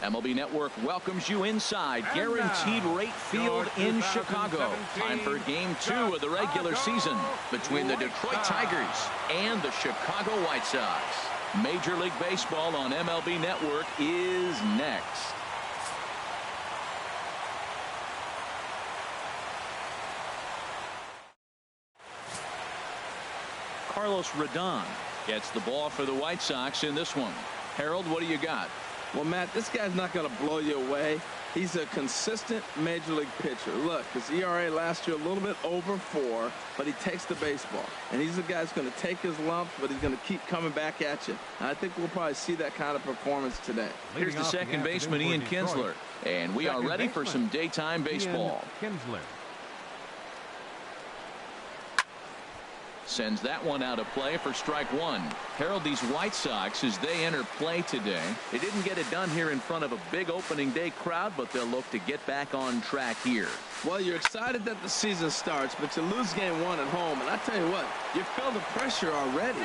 MLB Network welcomes you inside Guaranteed Rate Field in Chicago. Time for Game 2 of the regular season between the Detroit Tigers and the Chicago White Sox. Major League Baseball on MLB Network is next. Carlos Rodon gets the ball for the White Sox in this one. Harold, what do you got? Well, Matt, this guy's not going to blow you away. He's a consistent major league pitcher. Look, his ERA last year a little bit over 4, but he takes the baseball. And he's a guy who's going to take his lumps, but he's going to keep coming back at you. And I think we'll probably see that kind of performance today. Here's the second baseman, Ian Kinsler. And we are ready for some daytime baseball. Sends that one out of play for strike 1. Harold, these White Sox, as they enter play today, they didn't get it done here in front of a big opening day crowd, but they'll look to get back on track here. Well, you're excited that the season starts, but you lose game 1 at home. And I tell you what, you feel the pressure already.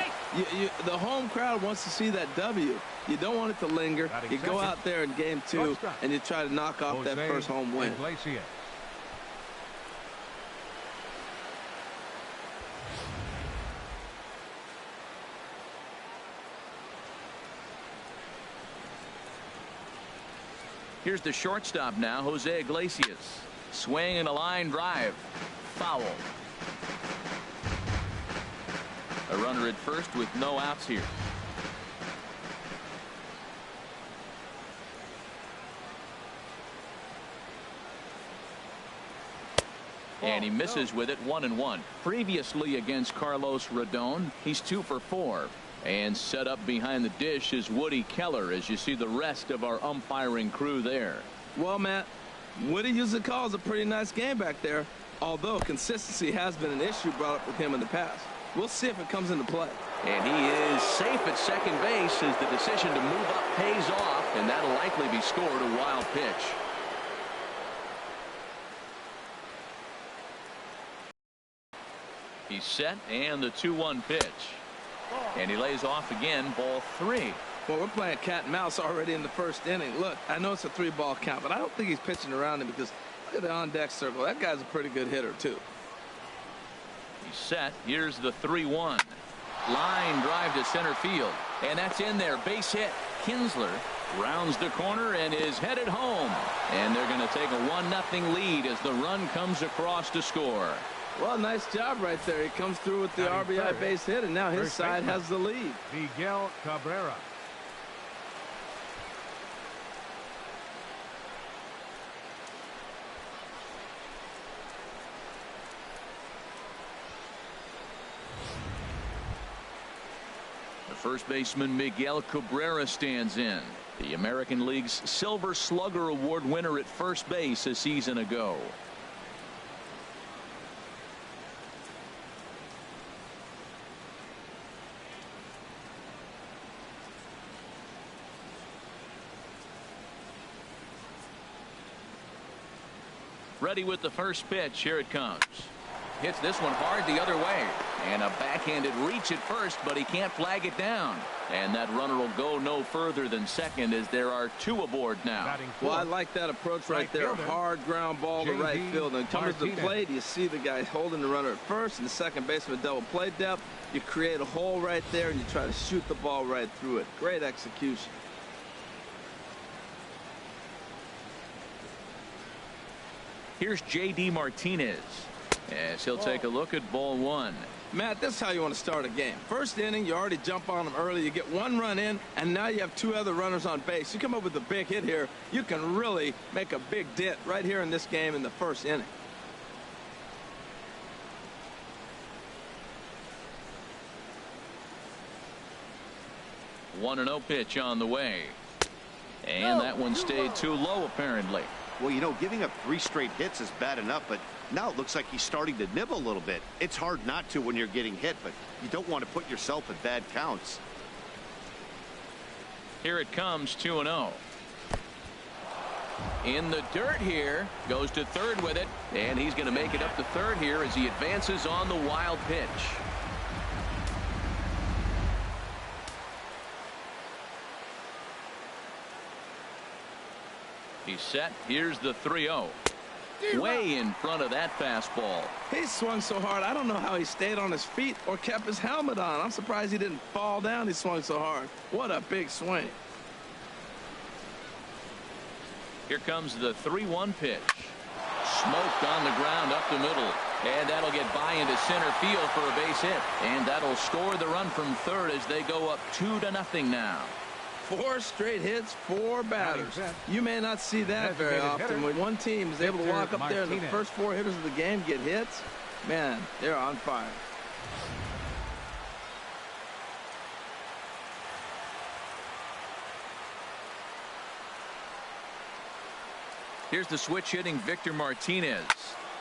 The home crowd wants to see that W. You don't want it to linger. You go out there in game 2 and you try to knock off that first home win. Here's the shortstop now, Jose Iglesias. Swing and a line drive. Foul. A runner at first with no outs here. And he misses with it, 1-1. Previously against Carlos Rodon, he's 2 for 4. And set up behind the dish is Woody Keller, as you see the rest of our umpiring crew there. Well, Matt, Woody usually calls a pretty nice game back there, although consistency has been an issue brought up with him in the past. We'll see if it comes into play. And he is safe at second base as the decision to move up pays off, and that'll likely be scored a wild pitch. He's set, and the 2-1 pitch. And he lays off again, ball 3. Well, we're playing cat and mouse already in the first inning. Look, I know it's a 3-ball count, but I don't think he's pitching around him because look at the on-deck circle. That guy's a pretty good hitter, too. He's set. Here's the 3-1. Line drive to center field. And that's in there. Base hit. Kinsler rounds the corner and is headed home. And they're going to take a 1-0 lead as the run comes across to score. Well, nice job right there. He comes through with the RBI base hit, and now his side has the lead. Miguel Cabrera. The first baseman, Miguel Cabrera, stands in. The American League's Silver Slugger Award winner at first base a season ago. Ready with the first pitch. Here it comes. Hits this one hard the other way. And a backhanded reach at first, but he can't flag it down. And that runner will go no further than second as there are 2 aboard now. Well, I like that approach right there. Hard ground ball to right field. And comes to the plate, you see the guy holding the runner at first, and the second baseman double play depth. You create a hole right there, and you try to shoot the ball right through it. Great execution. Here's J.D. Martinez as he'll take a look at ball 1. Matt, this is how you want to start a game. First inning, you already jump on them early. You get 1 run in, and now you have 2 other runners on base. You come up with a big hit here. You can really make a big dent right here in this game in the first inning. One 1-0 pitch on the way. And that one stayed too low, apparently. Well, you know, giving up 3 straight hits is bad enough, but now it looks like he's starting to nibble a little bit. It's hard not to when you're getting hit, but you don't want to put yourself at bad counts. Here it comes, 2-0. In the dirt here, goes to third with it, and he's going to make it up to third here as he advances on the wild pitch. He's set. Here's the 3-0. Way in front of that fastball. He swung so hard, I don't know how he stayed on his feet or kept his helmet on. I'm surprised he didn't fall down. He swung so hard. What a big swing. Here comes the 3-1 pitch. Smoked on the ground up the middle. And that'll get by into center field for a base hit. And that'll score the run from third as they go up 2-0 now. 4 straight hits, 4 batters. You may not see that very often. When one team is able to walk up there and the first 4 hitters of the game get hits, man, they're on fire. Here's the switch hitting Victor Martinez.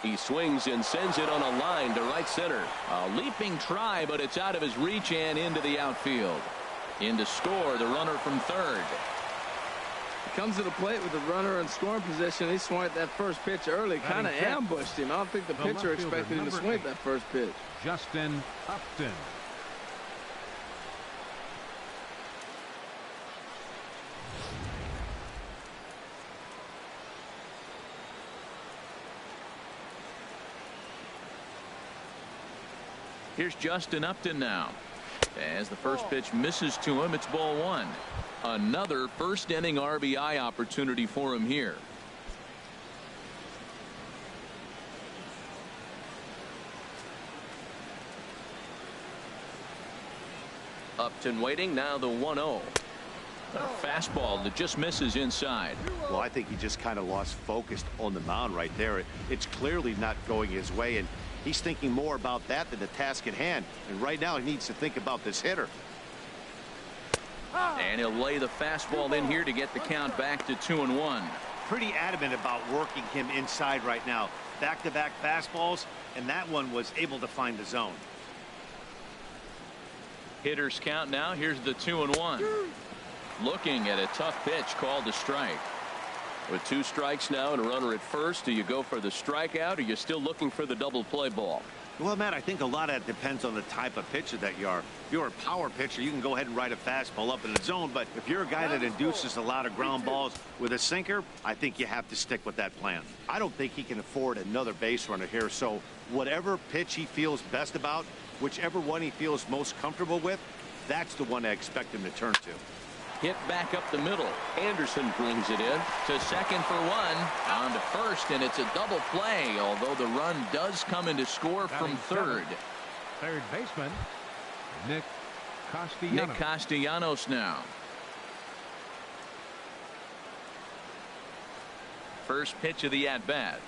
He swings and sends it on a line to right center. A leaping try, but it's out of his reach and into the outfield. In to score, the runner from third. He comes to the plate with the runner in scoring position. He swung at that first pitch early, kind of ambushed him. I don't think the pitcher expected him to swing at that first pitch. Justin Upton. Here's Justin Upton now. As the first pitch misses to him, it's ball 1. Another first inning RBI opportunity for him here. Upton waiting, now the 1-0. A fastball that just misses inside. Well, I think he just kind of lost focus on the mound right there. It's clearly not going his way, and he's thinking more about that than the task at hand. And right now he needs to think about this hitter. And he'll lay the fastball in here to get the count back to 2-1. Pretty adamant about working him inside right now. Back-to-back fastballs, and that one was able to find the zone. Hitters count now. Here's the 2-1. Looking at a tough pitch called a strike. With 2 strikes now and a runner at first, do you go for the strikeout or are you still looking for the double play ball? Well, Matt, I think a lot of that depends on the type of pitcher that you are. If you're a power pitcher, you can go ahead and ride a fastball up in the zone. But if you're a guy that induces a lot of ground balls with a sinker, I think you have to stick with that plan. I don't think he can afford another base runner here. So whatever pitch he feels best about, whichever one he feels most comfortable with, that's the one I expect him to turn to. Hit back up the middle. Anderson brings it in to second for 1. On to first, and it's a double play, although the run does come in to score from third. Third baseman, Nick Castellanos. Nick Castellanos now. First pitch of the at-bat.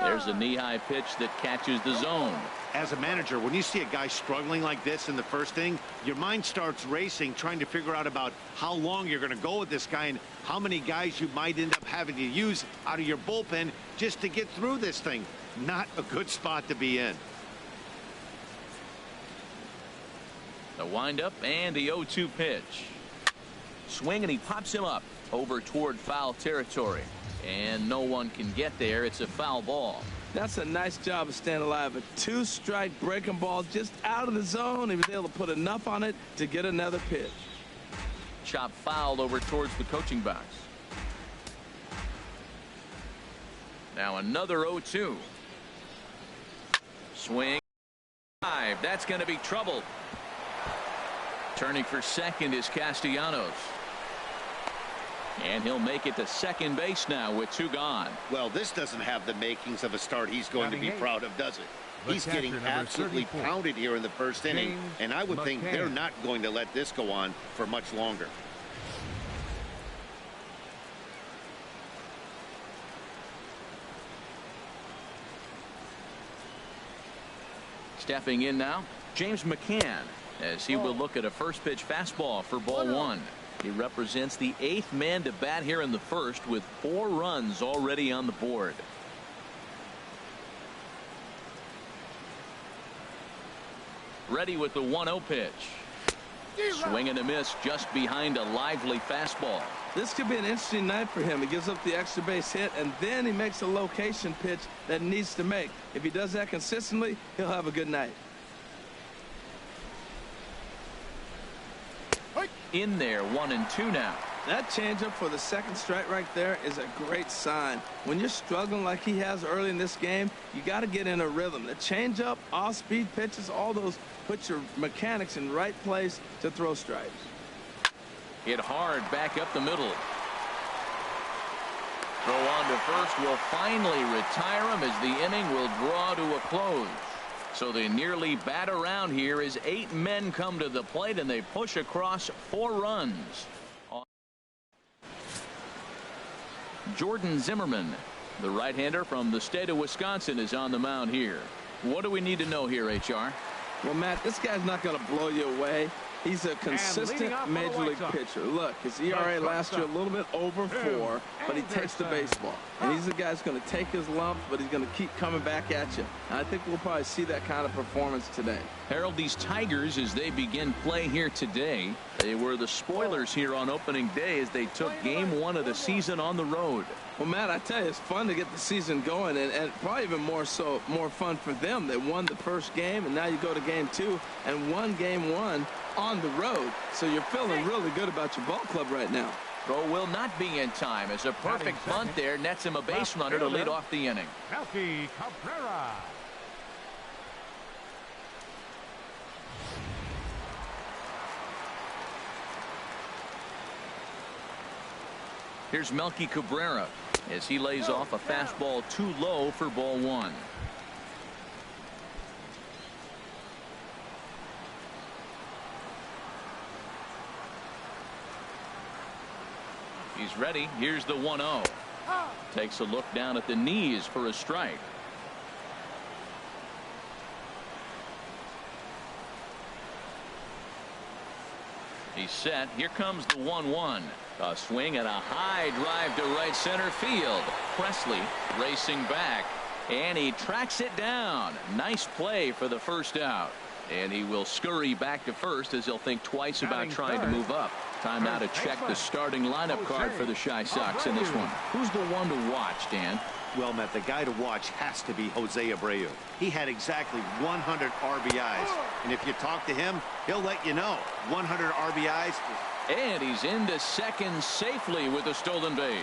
There's a knee-high pitch that catches the zone. As a manager, when you see a guy struggling like this in the first inning, your mind starts racing, trying to figure out about how long you're going to go with this guy and how many guys you might end up having to use out of your bullpen just to get through this thing. Not a good spot to be in. The windup and the 0-2 pitch. Swing, and he pops him up over toward foul territory. And no one can get there. It's a foul ball. That's a nice job of staying alive. A 2-strike breaking ball just out of the zone. He was able to put enough on it to get another pitch. Chop fouled over towards the coaching box. Now another 0-2. Swing. 5. That's going to be trouble. Turning for second is Castellanos. And he'll make it to second base now with 2 gone. Well, this doesn't have the makings of a start he's going to be proud of, does it? He's getting absolutely pounded here in the first inning, and I would think they're not going to let this go on for much longer. Stepping in now, James McCann, as he will look at a first pitch fastball for ball 1. He represents the 8th man to bat here in the first with 4 runs already on the board. Ready with the 1-0 pitch. Swing and a miss just behind a lively fastball. This could be an interesting night for him. He gives up the extra base hit, and then he makes a location pitch that he needs to make. If he does that consistently, he'll have a good night. In there, 1-2 now. That changeup for the second strike right there is a great sign. When you're struggling like he has early in this game, you got to get in a rhythm. The changeup, off-speed pitches, all those put your mechanics in right place to throw strikes. Hit hard back up the middle. Throw on to first will finally retire him as the inning will draw to a close. So they nearly bat around here as 8 men come to the plate and they push across 4 runs. Jordan Zimmerman, the right-hander from the state of Wisconsin, is on the mound here. What do we need to know here, HR? Well, Matt, this guy's not going to blow you away. He's a consistent major league pitcher. Look, his ERA last year a little bit over 4, but he takes the baseball. And he's the guy that's going to take his lumps, but he's going to keep coming back at you. And I think we'll probably see that kind of performance today. Harold, these Tigers, as they begin play here today, they were the spoilers here on opening day as they took game 1 of the season on the road. Well, Matt, I tell you, it's fun to get the season going, and probably even more fun for them. They won the first game, and now you go to game 2 and won game 1 on the road. So you're feeling really good about your ball club right now. Throw will not be in time as a perfect bunt there nets him a base runner to lead off the inning. Melky Cabrera. Here's Melky Cabrera as he lays off a fastball too low for ball 1. He's ready. Here's the 1-0. Takes a look down at the knees for a strike. He's set. Here comes the 1-1. A swing and a high drive to right center field. Presley racing back, and he tracks it down. Nice play for the first out. And he will scurry back to first as he'll think twice about trying to move up. Time now to check the starting lineup card for the WhiteSox in this one. Who's the one to watch, Dan? Well, Matt, the guy to watch has to be Jose Abreu. He had exactly 100 RBIs. And if you talk to him, he'll let you know. 100 RBIs. And he's into second safely with a stolen base.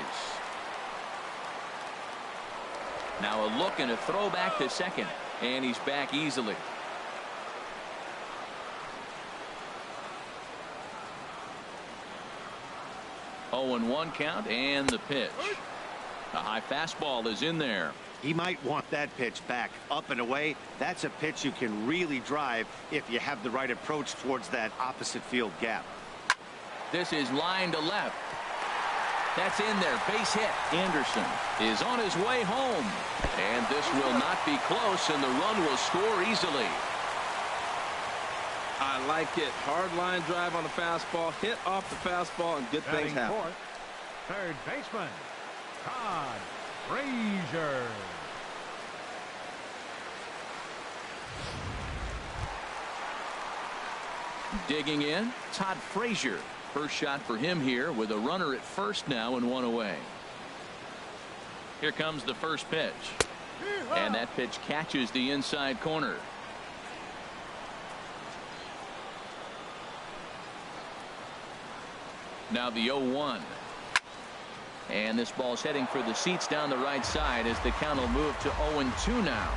Now a look and a throw back to second. And he's back easily. Oh, and 1 count and the pitch. A high fastball is in there. He might want that pitch back up and away. That's a pitch you can really drive if you have the right approach towards that opposite field gap. This is line to left. That's in there. Base hit. Anderson is on his way home. And this will not be close, and the run will score easily. I like it. Hard line drive on the fastball. Hit off the fastball, and good things happen. Third baseman, Todd Frazier. Digging in, Todd Frazier. First shot for him here with a runner at first now and 1 away. Here comes the first pitch. And that pitch catches the inside corner. Now the 0-1. And this ball's heading for the seats down the right side as the count will move to 0-2 now.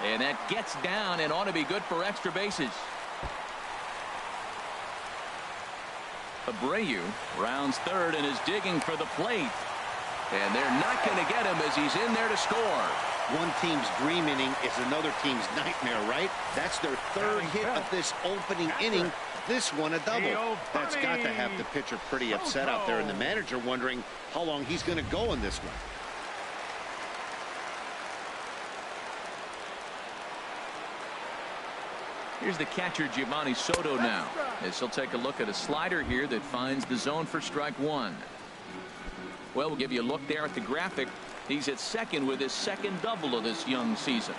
And that gets down and ought to be good for extra bases. Abreu rounds third and is digging for the plate. And they're not going to get him as he's in there to score. One team's dream inning is another team's nightmare, right? That's their third hit of this opening inning. This one a double. That's got to have the pitcher pretty upset out there, and the manager wondering how long he's going to go in this one. Here's the catcher, Giovanni Soto, now, as he'll take a look at a slider here that finds the zone for strike 1. Well, we'll give you a look there at the graphic. He's at second with his second double of this young season.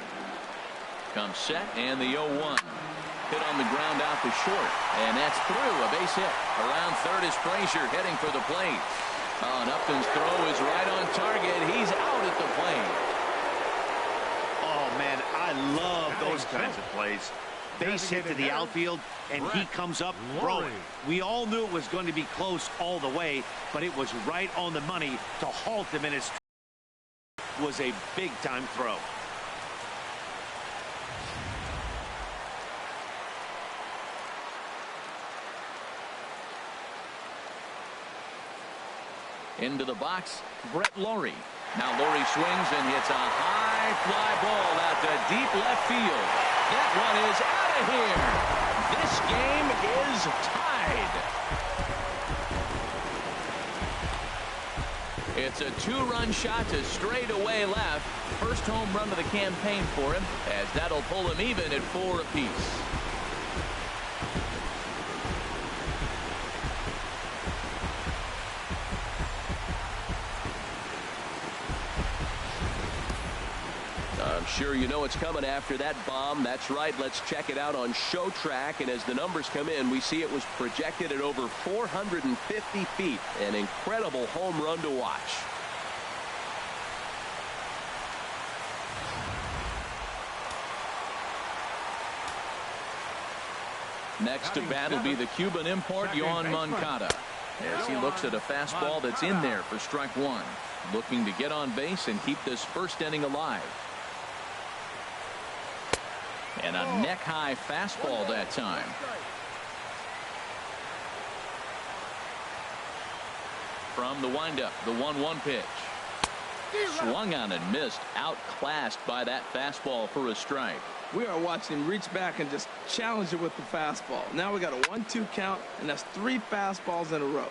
Comes set, and the 0-1. Hit on the ground out to short, and that's through. A base hit. Around third is Frazier heading for the plate. And Upton's throw is right on target. He's out at the plate. Oh, man, I love those kinds of plays. base hit to the outfield, and he comes up throwing. We all knew it was going to be close all the way, but it was right on the money to halt him in his was a big-time throw. Into the box, Brett Lawrie. Now Lawrie swings and hits a high fly ball out to deep left field. That one is out of here. This game is tied. It's a two-run shot to straightaway left. First home run of the campaign for him, as that'll pull him even at 4 apiece. I'm sure you know what's coming after that bomb. That's right. Let's check it out on Show Track. And as the numbers come in, we see it was projected at over 450 feet. An incredible home run to watch. Next to bat will be the Cuban import, Yoan Moncada, as he looks at a fastball that's in there for strike one. Looking to get on base and keep this first inning alive. And a neck-high fastball that time. From the windup, the 1-1 pitch. Swung on and missed, outclassed by that fastball for a strike. We are watching him reach back and just challenge it with the fastball. Now we got a 1-2 count, and that's 3 fastballs in a row.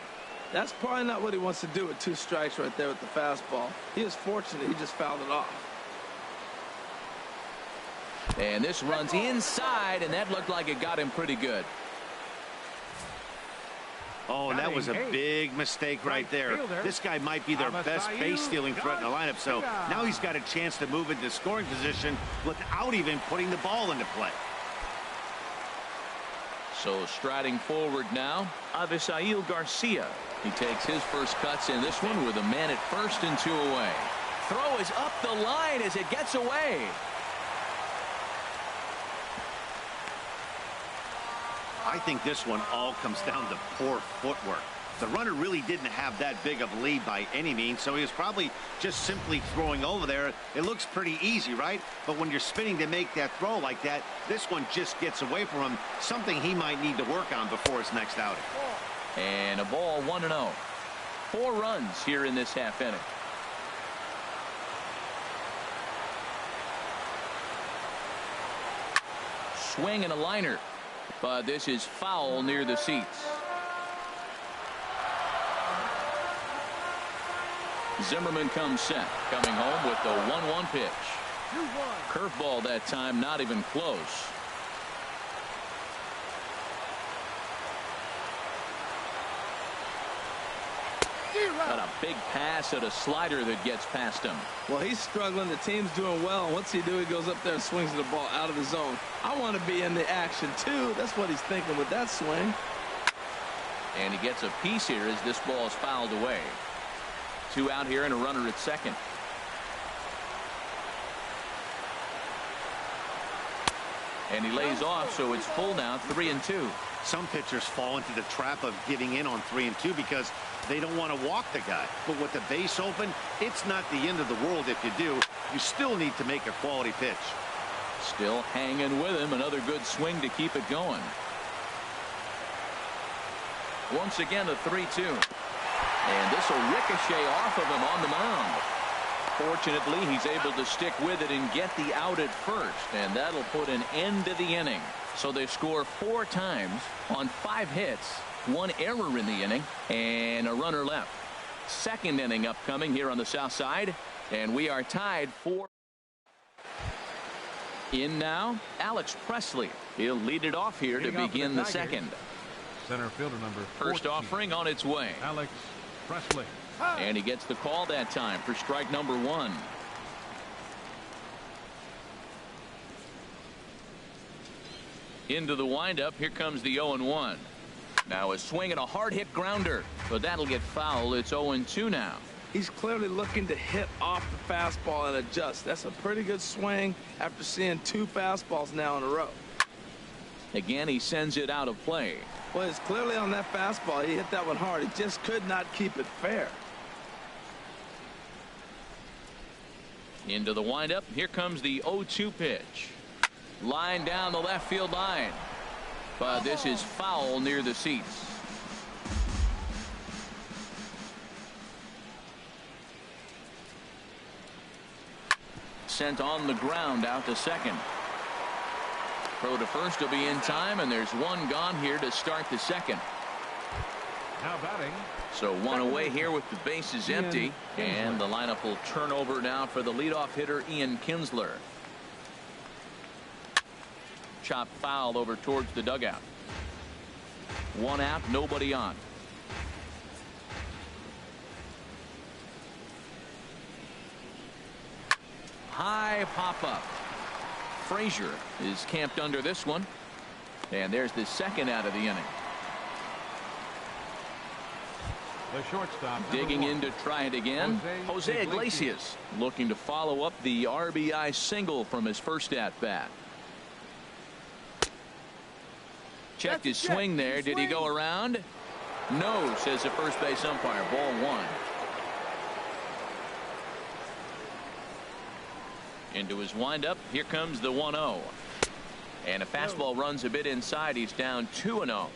That's probably not what he wants to do with 2 strikes right there with the fastball. He is fortunate he just fouled it off. And this runs inside, and that looked like it got him pretty good. Oh, and that was a big mistake right there. This guy might be their best base-stealing threat in the lineup, so now he's got a chance to move into scoring position without even putting the ball into play. So striding forward now, Avisail Garcia. He takes his first cuts in this one with a man at first and 2 away. Throw is up the line as it gets away. I think this one all comes down to poor footwork. The runner really didn't have that big of a lead by any means, so he was probably just simply throwing over there. It looks pretty easy, right? But when you're spinning to make that throw like that, this one just gets away from him, something he might need to work on before his next outing. And a ball 1-0. 4 runs here in this half inning. Swing and a liner. But this is foul near the seats. Zimmerman comes set, coming home with the 1-1 pitch. Curveball that time, not even close. Got a big pass at a slider that gets past him. Well, he's struggling. The team's doing well. What's he do? He goes up there and swings the ball out of the zone. I want to be in the action, too. That's what he's thinking with that swing. And he gets a piece here as this ball is fouled away. 2 out here and a runner at second. And he lays off, so it's full now, 3-2. Some pitchers fall into the trap of giving in on 3-2 because they don't want to walk the guy. But with the base open, it's not the end of the world if you do. You still need to make a quality pitch. Still hanging with him. Another good swing to keep it going. Once again, a 3-2. And this will ricochet off of him on the mound. Fortunately, he's able to stick with it and get the out at first, and that'll put an end to the inning. So they score 4 times on 5 hits, 1 error in the inning, and a runner left. Second inning upcoming here on the south side, and we are tied 4. In now, Alex Presley. He'll lead it off here to begin the second. Center fielder number 14. First offering on its way. Alex Presley. And he gets the call that time for strike number 1. Into the windup. Here comes the 0-1. Now a swing and a hard hit grounder, but that'll get foul. It's 0-2 now. He's clearly looking to hit off the fastball and adjust. That's a pretty good swing after seeing 2 fastballs now in a row. Again, he sends it out of play. Well, it's clearly on that fastball. He hit that one hard. He just could not keep it fair. Into the windup. Here comes the 0-2 pitch. Line down the left field line. But this is foul near the seats. Sent on the ground out to second. Throw to first will be in time, and there's one gone here to start the second. Now batting. So one away here with the bases empty, and the lineup will turn over now for the leadoff hitter Ian Kinsler. Chop foul over towards the dugout. One out, nobody on. High pop up. Frazier is camped under this one, and there's the second out of the inning. The shortstop. Digging in to try it again. Jose Iglesias looking to follow up the RBI single from his first at bat. Checked his swing there. Did he go around? No, says the first base umpire. Ball one. Into his windup. Here comes the 1-0. And a fastball runs a bit inside. He's down 2-0.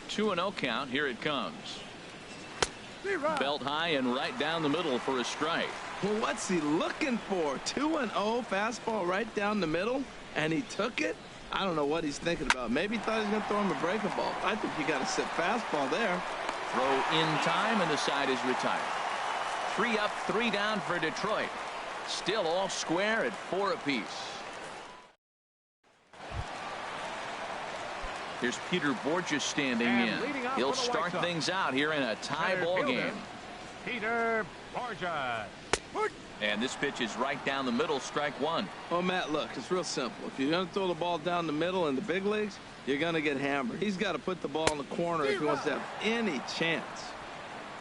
2-0 count. Here it comes. Belt high and right down the middle for a strike. Well, what's he looking for? 2-0 fastball right down the middle, and he took it. I don't know what he's thinking about. Maybe he thought he was going to throw him a breaking ball. I think you got to sit fastball there. Throw in time, and the side is retired. 3 up, 3 down for Detroit. Still all square at 4 apiece. Here's Peter Borges standing in. He'll start things out here in a tie ball game. Peter Borges. And this pitch is right down the middle, strike one. Oh, Matt, look, it's real simple. If you're going to throw the ball down the middle in the big leagues, you're going to get hammered. He's got to put the ball in the corner if he wants to have any chance.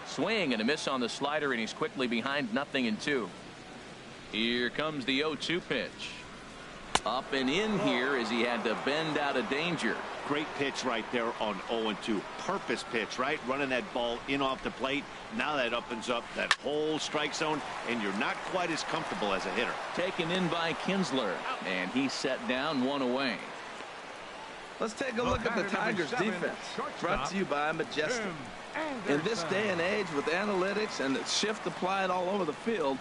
Swing and a miss on the slider, and he's quickly behind 0-2. Here comes the 0-2 pitch. Up and in here as he had to bend out of danger. Great pitch right there on 0-2. Purpose pitch, right? Running that ball in off the plate. Now that opens up that whole strike zone, and you're not quite as comfortable as a hitter. Taken in by Kinsler, and he's set down, 1 away. Let's take a look at the Tigers' defense. Brought to you by Majestic. In this day and age, with analytics and the shift applied all over the field,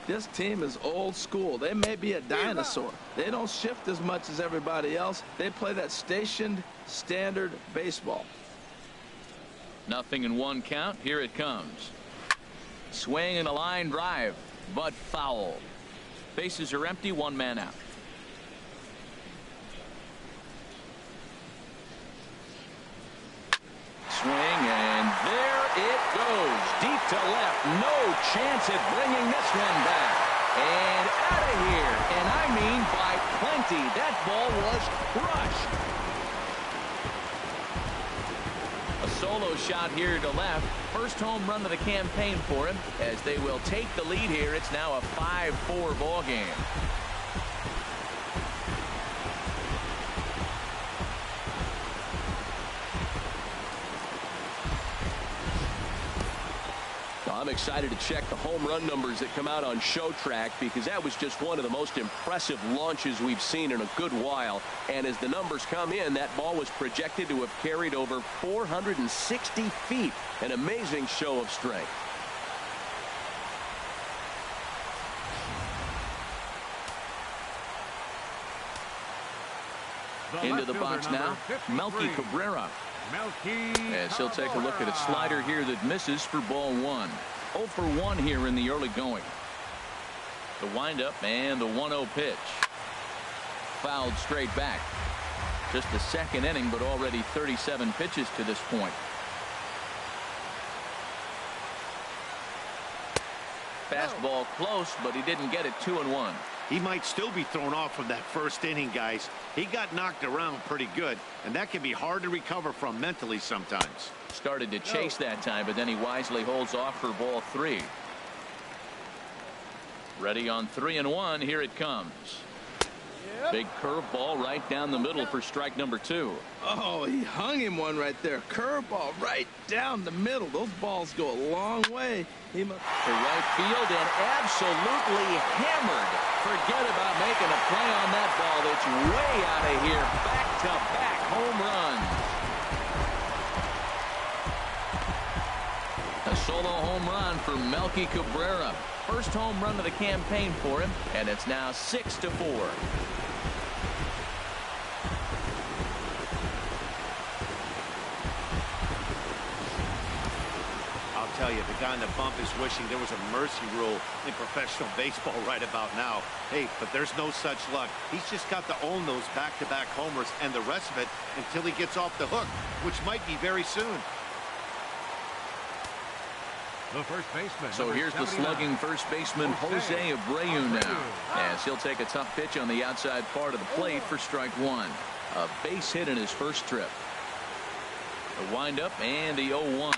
this team is old school. They may be a dinosaur. They don't shift as much as everybody else. They play that stationed, standard baseball. 0-1 count. Here it comes. Swing and a line drive, but foul. Bases are empty, 1 man out. Swing, and there it goes. Deep to left. No chance at bringing this one back. And out of here. And I mean by plenty. That ball was crushed. A solo shot here to left. First home run of the campaign for him. As they will take the lead here. It's now a 5-4 ball game. I'm excited to check the home run numbers that come out on ShowTrack, because that was just one of the most impressive launches we've seen in a good while. And as the numbers come in, that ball was projected to have carried over 460 feet. An amazing show of strength. Into the box now, Melky Cabrera. As he'll take a look at a slider here that misses for ball 1. 0 for 1 here in the early going. The windup and the 1-0 pitch. Fouled straight back. Just the second inning, but already 37 pitches to this point. Fastball close, but he didn't get it. 2-1. He might still be thrown off from that first inning, guys. He got knocked around pretty good, and that can be hard to recover from mentally sometimes. Started to chase that time, but then he wisely holds off for ball 3. Ready on 3-1. Here it comes. Big curveball right down the middle for strike number 2. Oh, he hung him one right there. Curveball right down the middle. Those balls go a long way. To right field and absolutely hammered. Forget about making a play on that ball. It's way out of here. Back-to-back home runs. A solo home run for Melky Cabrera. First home run of the campaign for him, and it's now 6-4. I'll tell you, the guy in the bump is wishing there was a mercy rule in professional baseball right about now. Hey, but there's no such luck. He's just got to own those back-to-back homers and the rest of it until he gets off the hook, which might be very soon. The first baseman. So here's the slugging first baseman Jose Abreu now, as he'll take a tough pitch on the outside part of the plate for strike 1. A base hit in his first trip. The windup and the 0-1.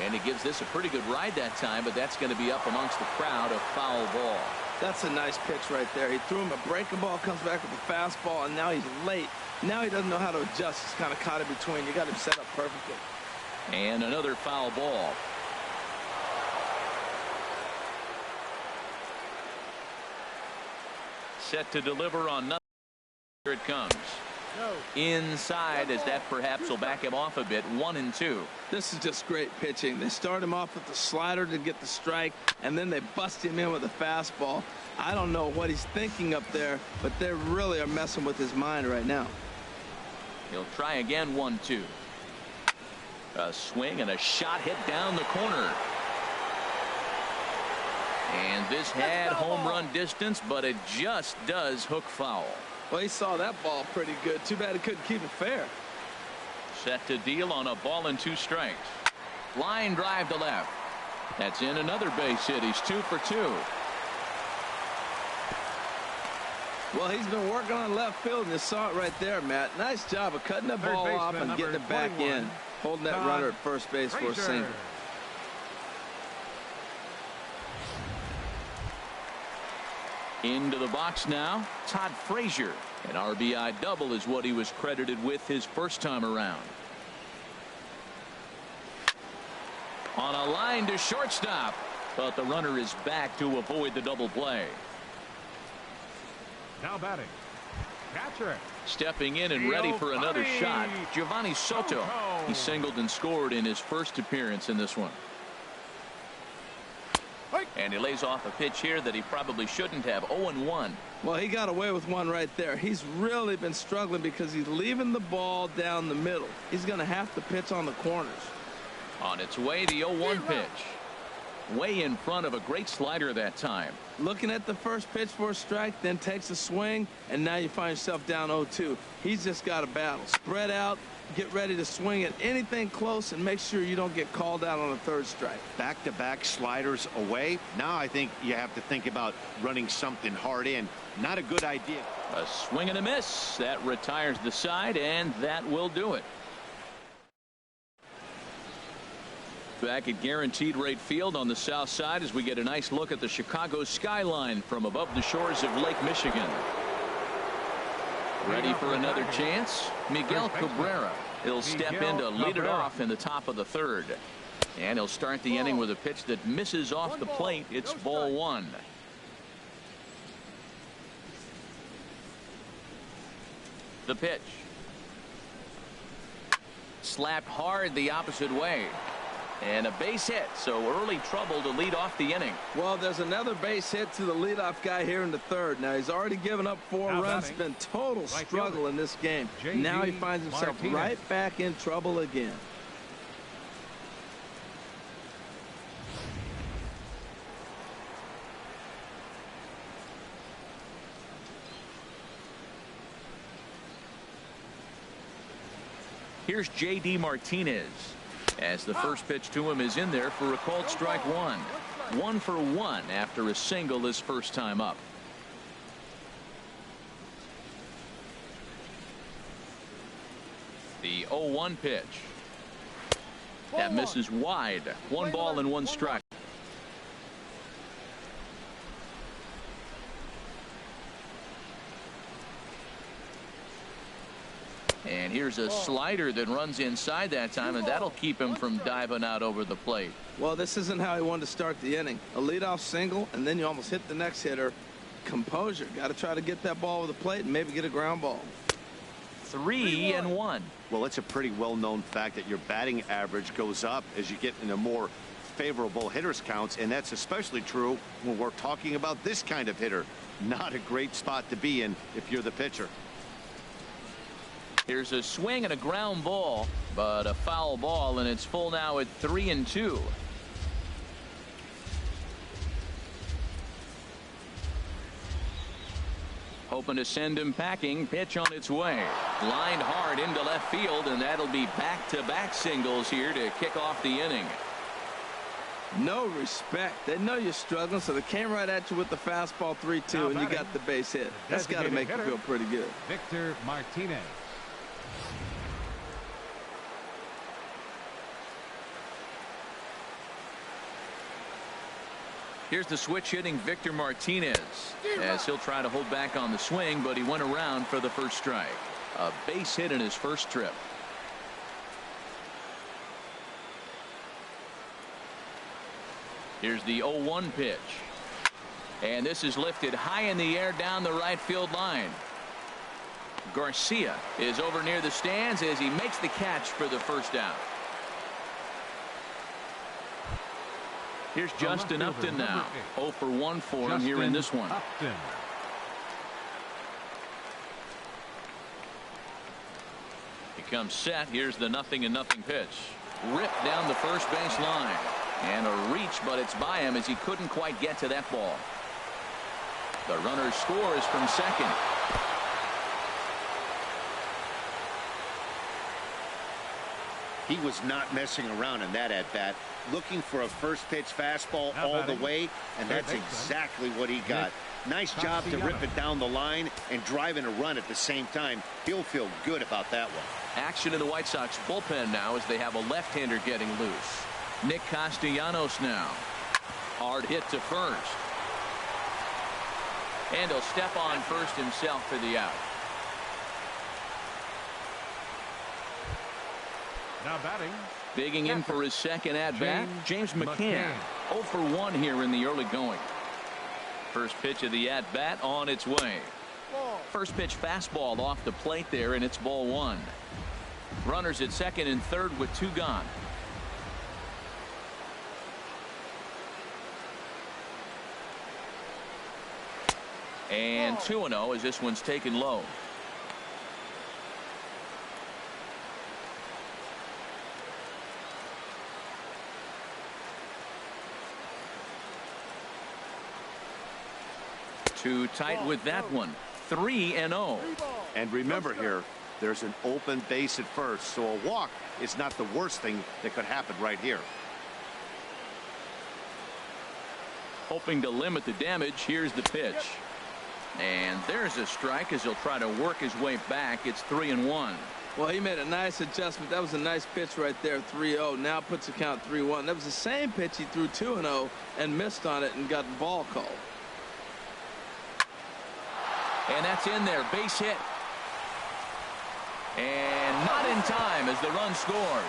And he gives this a pretty good ride that time, but that's going to be up amongst the crowd. A foul ball. That's a nice pitch right there. He threw him a breaking ball, comes back with a fastball, and now he's late. Now he doesn't know how to adjust. He's kind of caught in between. You got him set up perfectly. And another foul ball. Set to deliver on nothing. Here it comes. Inside, as that perhaps will back him off a bit. 1-2. This is just great pitching. They start him off with the slider to get the strike, and then they bust him in with a fastball. I don't know what he's thinking up there, but they really are messing with his mind right now. He'll try again. 1-2. A swing and a shot hit down the corner. And this had home run distance, but it just does hook foul. Well, he saw that ball pretty good. Too bad he couldn't keep it fair. Set to deal on a ball and 2 strikes. Line drive to left. That's in another base hit. He's 2 for 2. Well, he's been working on left field, and you saw it right there, Matt. Nice job of cutting the ball off and getting it back in. Holding that runner at first base for a single. Into the box now, Todd Frazier. An RBI double is what he was credited with his first time around. On a line to shortstop, but the runner is back to avoid the double play. Now batting. Catcher. Stepping in and ready for another shot, Giovanni Soto. He singled and scored in his first appearance in this one. And he lays off a pitch here that he probably shouldn't have. 0-1. Well, he got away with one right there. He's really been struggling because he's leaving the ball down the middle. He's going to have to pitch on the corners. On its way, the 0-1 pitch. Way in front of a great slider that time. Looking at the first pitch for a strike, then takes a swing, and now you find yourself down 0-2. He's just got to battle. Spread out, get ready to swing at anything close, and make sure you don't get called out on a third strike. Back-to-back sliders away. Now I think you have to think about running something hard in. Not a good idea. A swing and a miss. That retires the side, and that will do it. Back at Guaranteed Rate Field on the south side as we get a nice look at the Chicago skyline from above the shores of Lake Michigan. Ready for another chance? Miguel Cabrera. He'll step in to lead it off in the top of the third. And he'll start the inning with a pitch that misses off the plate. It's ball 1. The pitch. Slapped hard the opposite way. And a base hit, so early trouble to lead off the inning. Well, there's another base hit to the leadoff guy here in the third. Now, he's already given up 4 runs. It's been total struggle in this game. Now he finds himself right back in trouble again. Here's J.D. Martinez. As the first pitch to him is in there for a called strike 1. 1 for 1 after a single his first time up. The 0-1 pitch. That misses wide. 1 ball and 1 strike. And here's a slider that runs inside that time, and that'll keep him from diving out over the plate. Well, this isn't how he wanted to start the inning. A leadoff single, and then you almost hit the next hitter. Composure. Got to try to get that ball over the plate and maybe get a ground ball. 3-1. Well, it's a pretty well-known fact that your batting average goes up as you get into more favorable hitters counts, and that's especially true when we're talking about this kind of hitter. Not a great spot to be in if you're the pitcher. Here's a swing and a ground ball, but a foul ball, and it's full now at 3-2. Hoping to send him packing. Pitch on its way. Lined hard into left field, and that'll be back-to-back singles here to kick off the inning. No respect. They know you're struggling, so they came right at you with the fastball 3-2, and you got the base hit. That's got to make you feel pretty good. Victor Martinez. Here's the switch hitting Victor Martinez as he'll try to hold back on the swing, but he went around for the first strike. A base hit in his first trip. Here's the 0-1 pitch. And this is lifted high in the air down the right field line. Garcia is over near the stands as he makes the catch for the first out. Here's Justin Upton now. 0 for 1 for him here in this one. Upton. He comes set. Here's the 0-0 pitch. Ripped down the first base line. And a reach, but it's by him as he couldn't quite get to that ball. The runner scores from second. He was not messing around in that at-bat, looking for a first pitch fastball all the way, and that's exactly what he got. Nice job to rip it down the line and drive in a run at the same time. He'll feel good about that one. Action in the White Sox bullpen now as they have a left-hander getting loose. Nick Castellanos now. Hard hit to first. And he'll step on first himself for the out. Now batting. Digging in for his second at-bat, James McCann. 0 for 1 here in the early going. First pitch of the at-bat on its way. First pitch fastball off the plate there, and it's ball 1. Runners at second and third with 2 gone. And 2-0 as this one's taken low. Too tight with that one. 3-0. And remember here, there's an open base at first, so a walk is not the worst thing that could happen right here. Hoping to limit the damage. Here's the pitch. And there's a strike as he'll try to work his way back. It's 3-1. Well, he made a nice adjustment. That was a nice pitch right there, 3-0. Now puts the count 3-1. That was the same pitch he threw 2-0 and missed on it and got the ball called. And that's in there. Base hit. And not in time as the run scores.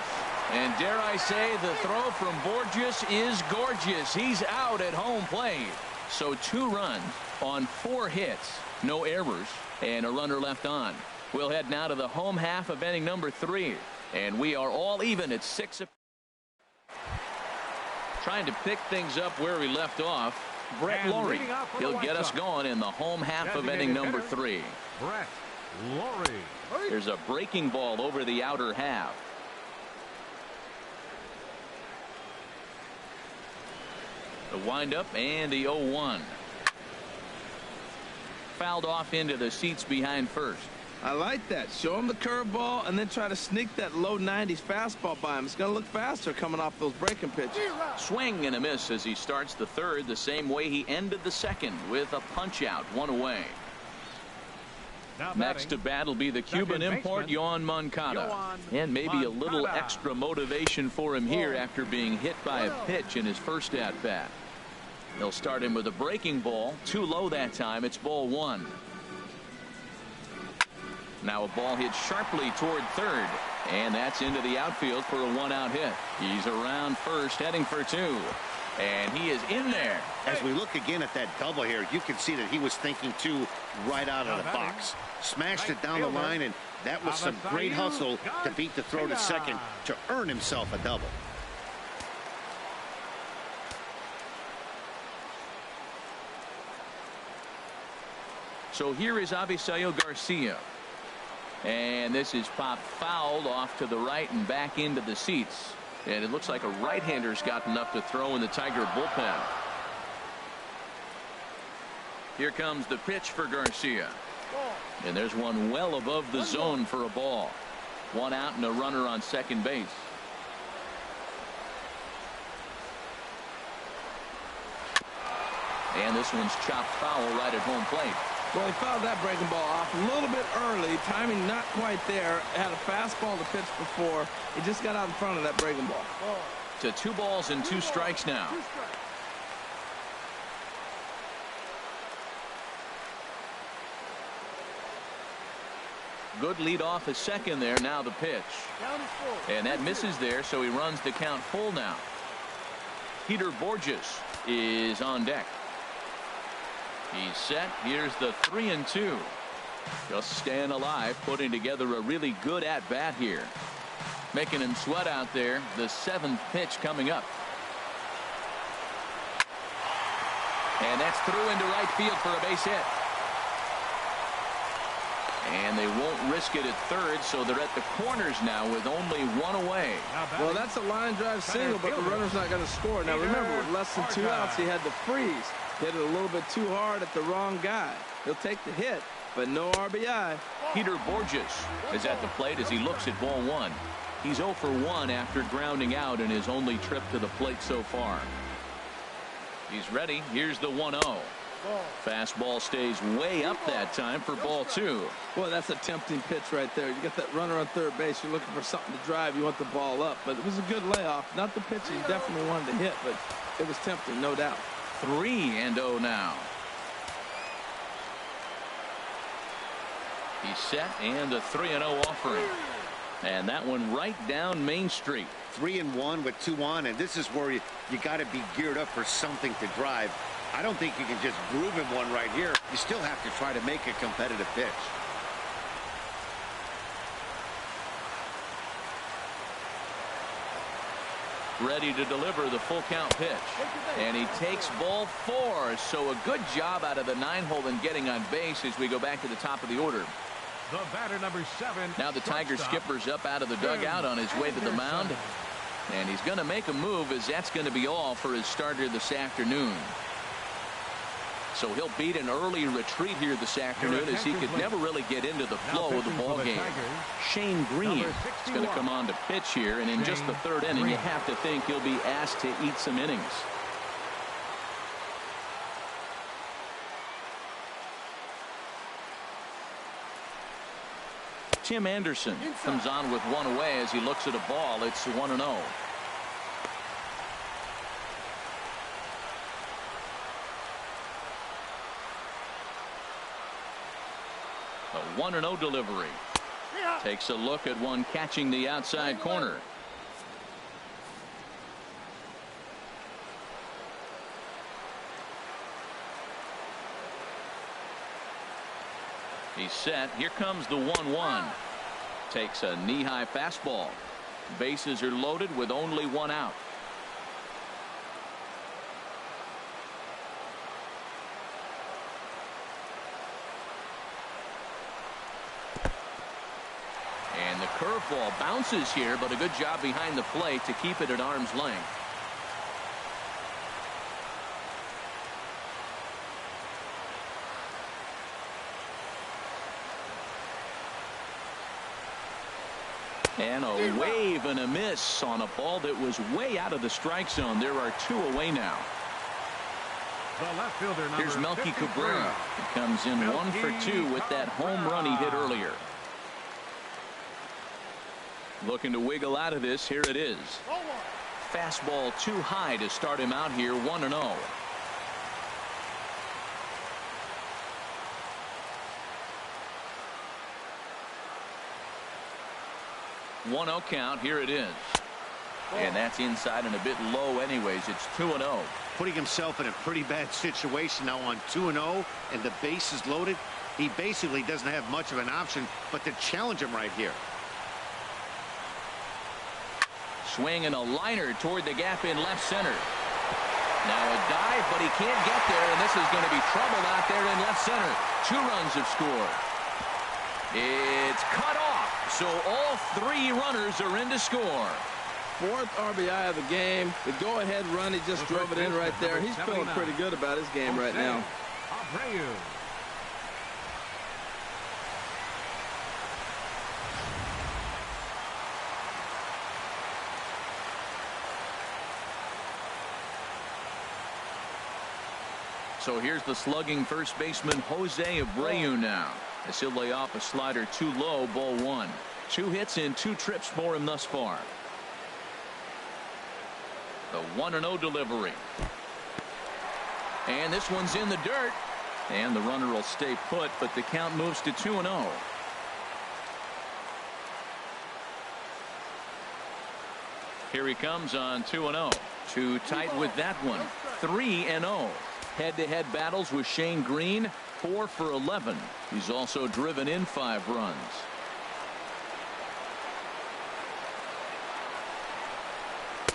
And dare I say, the throw from Borges is gorgeous. He's out at home plate. So 2 runs on 4 hits. No errors. And a runner left on. We'll head now to the home half of inning number 3. And we are all even at 6. Trying to pick things up where we left off. Brett Lawrie. He'll get us going in the home half of inning number 3. Brett Lawrie. There's a breaking ball over the outer half. The windup and the 0-1. Fouled off into the seats behind first. I like that. Show him the curveball and then try to sneak that low 90s fastball by him. It's going to look faster coming off those breaking pitches. Swing and a miss as he starts the third the same way he ended the second with a punch out, 1 away. Next to bat will be the Cuban import Yoan Moncada. And maybe a little extra motivation for him here after being hit by a pitch in his first at bat. They'll start him with a breaking ball. Too low that time. It's ball 1. Now a ball hit sharply toward third, and that's into the outfield for a one-out hit. He's around first, heading for two, and he is in there. As we look again at that double here, you can see that he was thinking two right out of the box. Smashed it down the line, and that was some great hustle to beat the throw to second to earn himself a double. So here is Avisail Garcia. And this is popped foul off to the right and back into the seats. And it looks like a right-hander's got enough to throw in the Tiger bullpen. Here comes the pitch for Garcia. And there's one well above the zone for a ball. One out and a runner on second base. And this one's chopped foul right at home plate. Well, he fouled that breaking ball off a little bit early. Timing not quite there. Had a fastball to pitch before. He just got out in front of that breaking ball. To 2 balls and 2 strikes now. Good lead off a second there. Now the pitch. And that misses there, so he runs the count full now. Peter Borges is on deck. He's set. Here's the 3-2. Just staying alive, putting together a really good at-bat here. Making him sweat out there. The 7th pitch coming up. And that's through into right field for a base hit. And they won't risk it at third, so they're at the corners now with only 1 away. Well, that's a line drive single, but the runner's not going to score. Now remember, with less than 2 outs, he had to freeze. Hit it a little bit too hard at the wrong guy. He'll take the hit, but no RBI. Peter Borges is at the plate as he looks at ball 1. He's 0 for 1 after grounding out in his only trip to the plate so far. He's ready. Here's the 1-0. Fastball stays way up that time for ball 2. Boy, that's a tempting pitch right there. You got that runner on third base. You're looking for something to drive. You want the ball up, but it was a good layoff. Not the pitch he definitely wanted to hit, but it was tempting, no doubt. 3-0 now. He's set, and a 3-0 offering. And that one right down Main Street. 3-1 with 2 on, and this is where you got to be geared up for something to drive. I don't think you can just groove him one right here. You still have to try to make a competitive pitch. Ready to deliver the full count pitch. And he takes ball 4. So a good job out of the 9-hole in getting on base as we go back to the top of the order. The batter, number 7. Now the Tiger skipper's up out of the dugout on his way to the mound. And he's going to make a move, as that's going to be all for his starter this afternoon. So he'll beat an early retreat here this afternoon, as he could never really get into the flow of the ball game. Shane Green is going to come on to pitch here, and in just the 3rd inning, you have to think he'll be asked to eat some innings. Tim Anderson comes on with 1 away as he looks at a ball. It's 1-0. A 1-0 delivery. Takes a look at one catching the outside corner. He's set. Here comes the 1-1. Takes a knee-high fastball. Bases are loaded with only 1 out. And the curveball bounces here, but a good job behind the plate to keep it at arm's length. And a wave and a miss on a ball that was way out of the strike zone. There are 2 away now. The left fielder, here's Melky Cabrera. He comes in 1 for 2 with that home run he hit earlier. Looking to wiggle out of this. Here it is. Fastball too high to start him out here. 1-0. 1-0 count. Here it is. And that's inside and a bit low anyways. It's 2-0. Putting himself in a pretty bad situation now on 2-0 and the base is loaded. He basically doesn't have much of an option but to challenge him right here. Swing and a liner toward the gap in left center. Now a dive, but he can't get there, and this is going to be trouble out there in left center. 2 runs have scored. It's cut off, so all 3 runners are in to score. 4th RBI of the game. The go-ahead run, he just drove it in right there. He's feeling pretty good about his game right now. So here's the slugging first baseman Jose Abreu now, as he'll lay off a slider too low, ball 1. 2 hits in 2 trips for him thus far. The 1-0 delivery. And this one's in the dirt. And the runner will stay put, but the count moves to 2-0. Here he comes on 2-0. Too tight with that one. 3-0. Head-to-head battles with Shane Green. 4 for 11. He's also driven in 5 runs.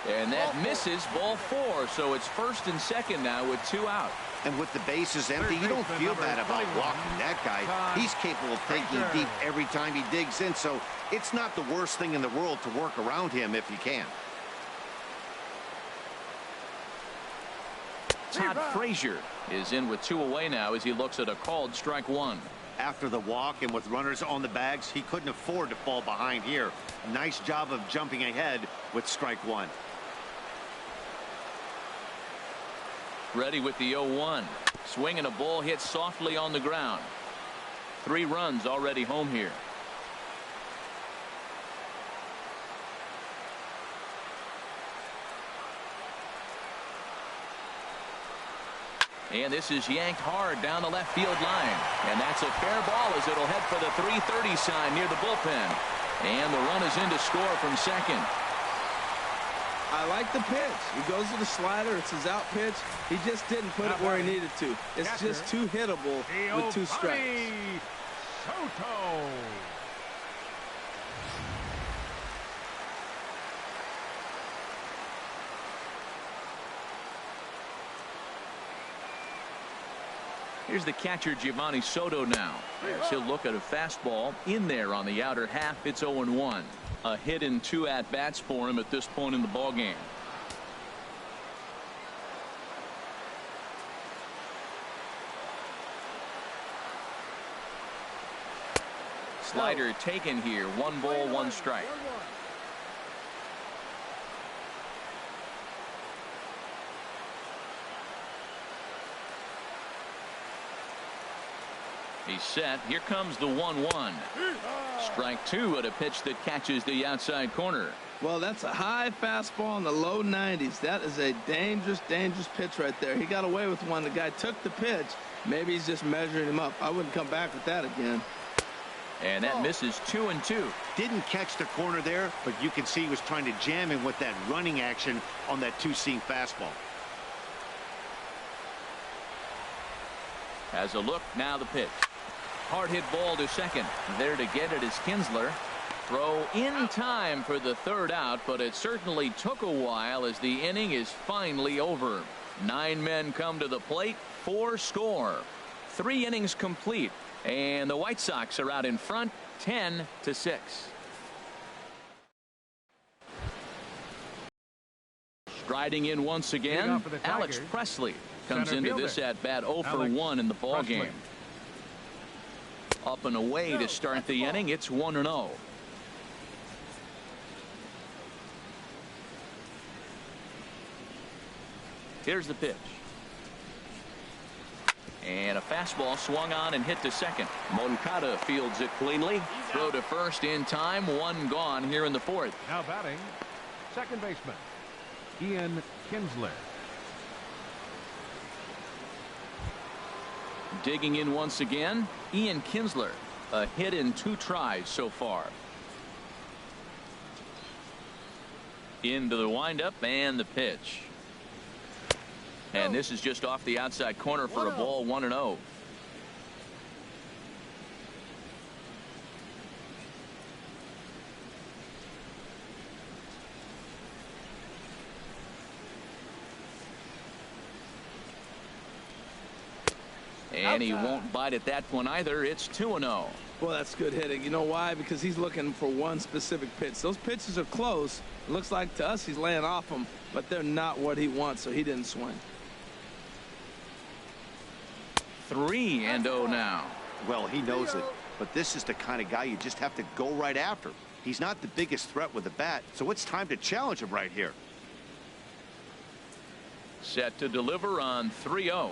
And that misses, ball 4. So it's 1st and 2nd now with 2 out. And with the bases empty, you don't feel bad about walking that guy. He's capable of taking deep every time he digs in. So it's not the worst thing in the world to work around him if you can. Todd Frazier is in with 2 away now as he looks at a called strike 1. After the walk and with runners on the bags, he couldn't afford to fall behind here. Nice job of jumping ahead with strike 1. Ready with the 0-1. Swing and a ball hit softly on the ground. 3 runs already home here. And this is yanked hard down the left field line. And that's a fair ball as it'll head for the 330 sign near the bullpen. And the run is in to score from second. I like the pitch. He goes to the slider. It's his out pitch. He just didn't put it where he needed to. It's just too hittable with 2 strikes. Soto. Here's the catcher Giovanni Soto now, as he'll look at a fastball in there on the outer half. It's 0-1. A hit in 2 at-bats for him at this point in the ballgame. Slider taken here. 1 ball, 1 strike. He's set. Here comes the 1-1. Strike 2 at a pitch that catches the outside corner. Well, that's a high fastball in the low 90s. That is a dangerous, dangerous pitch right there. He got away with one. The guy took the pitch. Maybe he's just measuring him up. I wouldn't come back with that again. And that misses 2-2. Didn't catch the corner there, but you can see he was trying to jam him with that running action on that 2-seam fastball. Has a look. Now the pitch. Hard hit ball to second. There to get it is Kinsler. Throw in time for the 3rd out, but it certainly took a while as the inning is finally over. 9 men come to the plate, 4 score. 3 innings complete, and the White Sox are out in front 10-6. Striding in once again, Alex Presley comes into this at bat 0 for 1 in the ball game. Up and away to start the inning. It's 1-0. Here's the pitch. And a fastball swung on and hit to second. Moncada fields it cleanly. Throw to first in time. 1 gone here in the 4th. Now batting, second baseman Ian Kinsler. Digging in once again, Ian Kinsler. A hit in 2 tries so far. Into the windup and the pitch. And this is just off the outside corner for a ball, 1-0. And he won't bite at that one either. It's 2-0. Well, that's good hitting. You know why? Because he's looking for one specific pitch. Those pitches are close. It looks like to us he's laying off them, but they're not what he wants, so he didn't swing. 3-0 now. Well, he knows it, but this is the kind of guy you just have to go right after. He's not the biggest threat with the bat, so it's time to challenge him right here. Set to deliver on 3-0.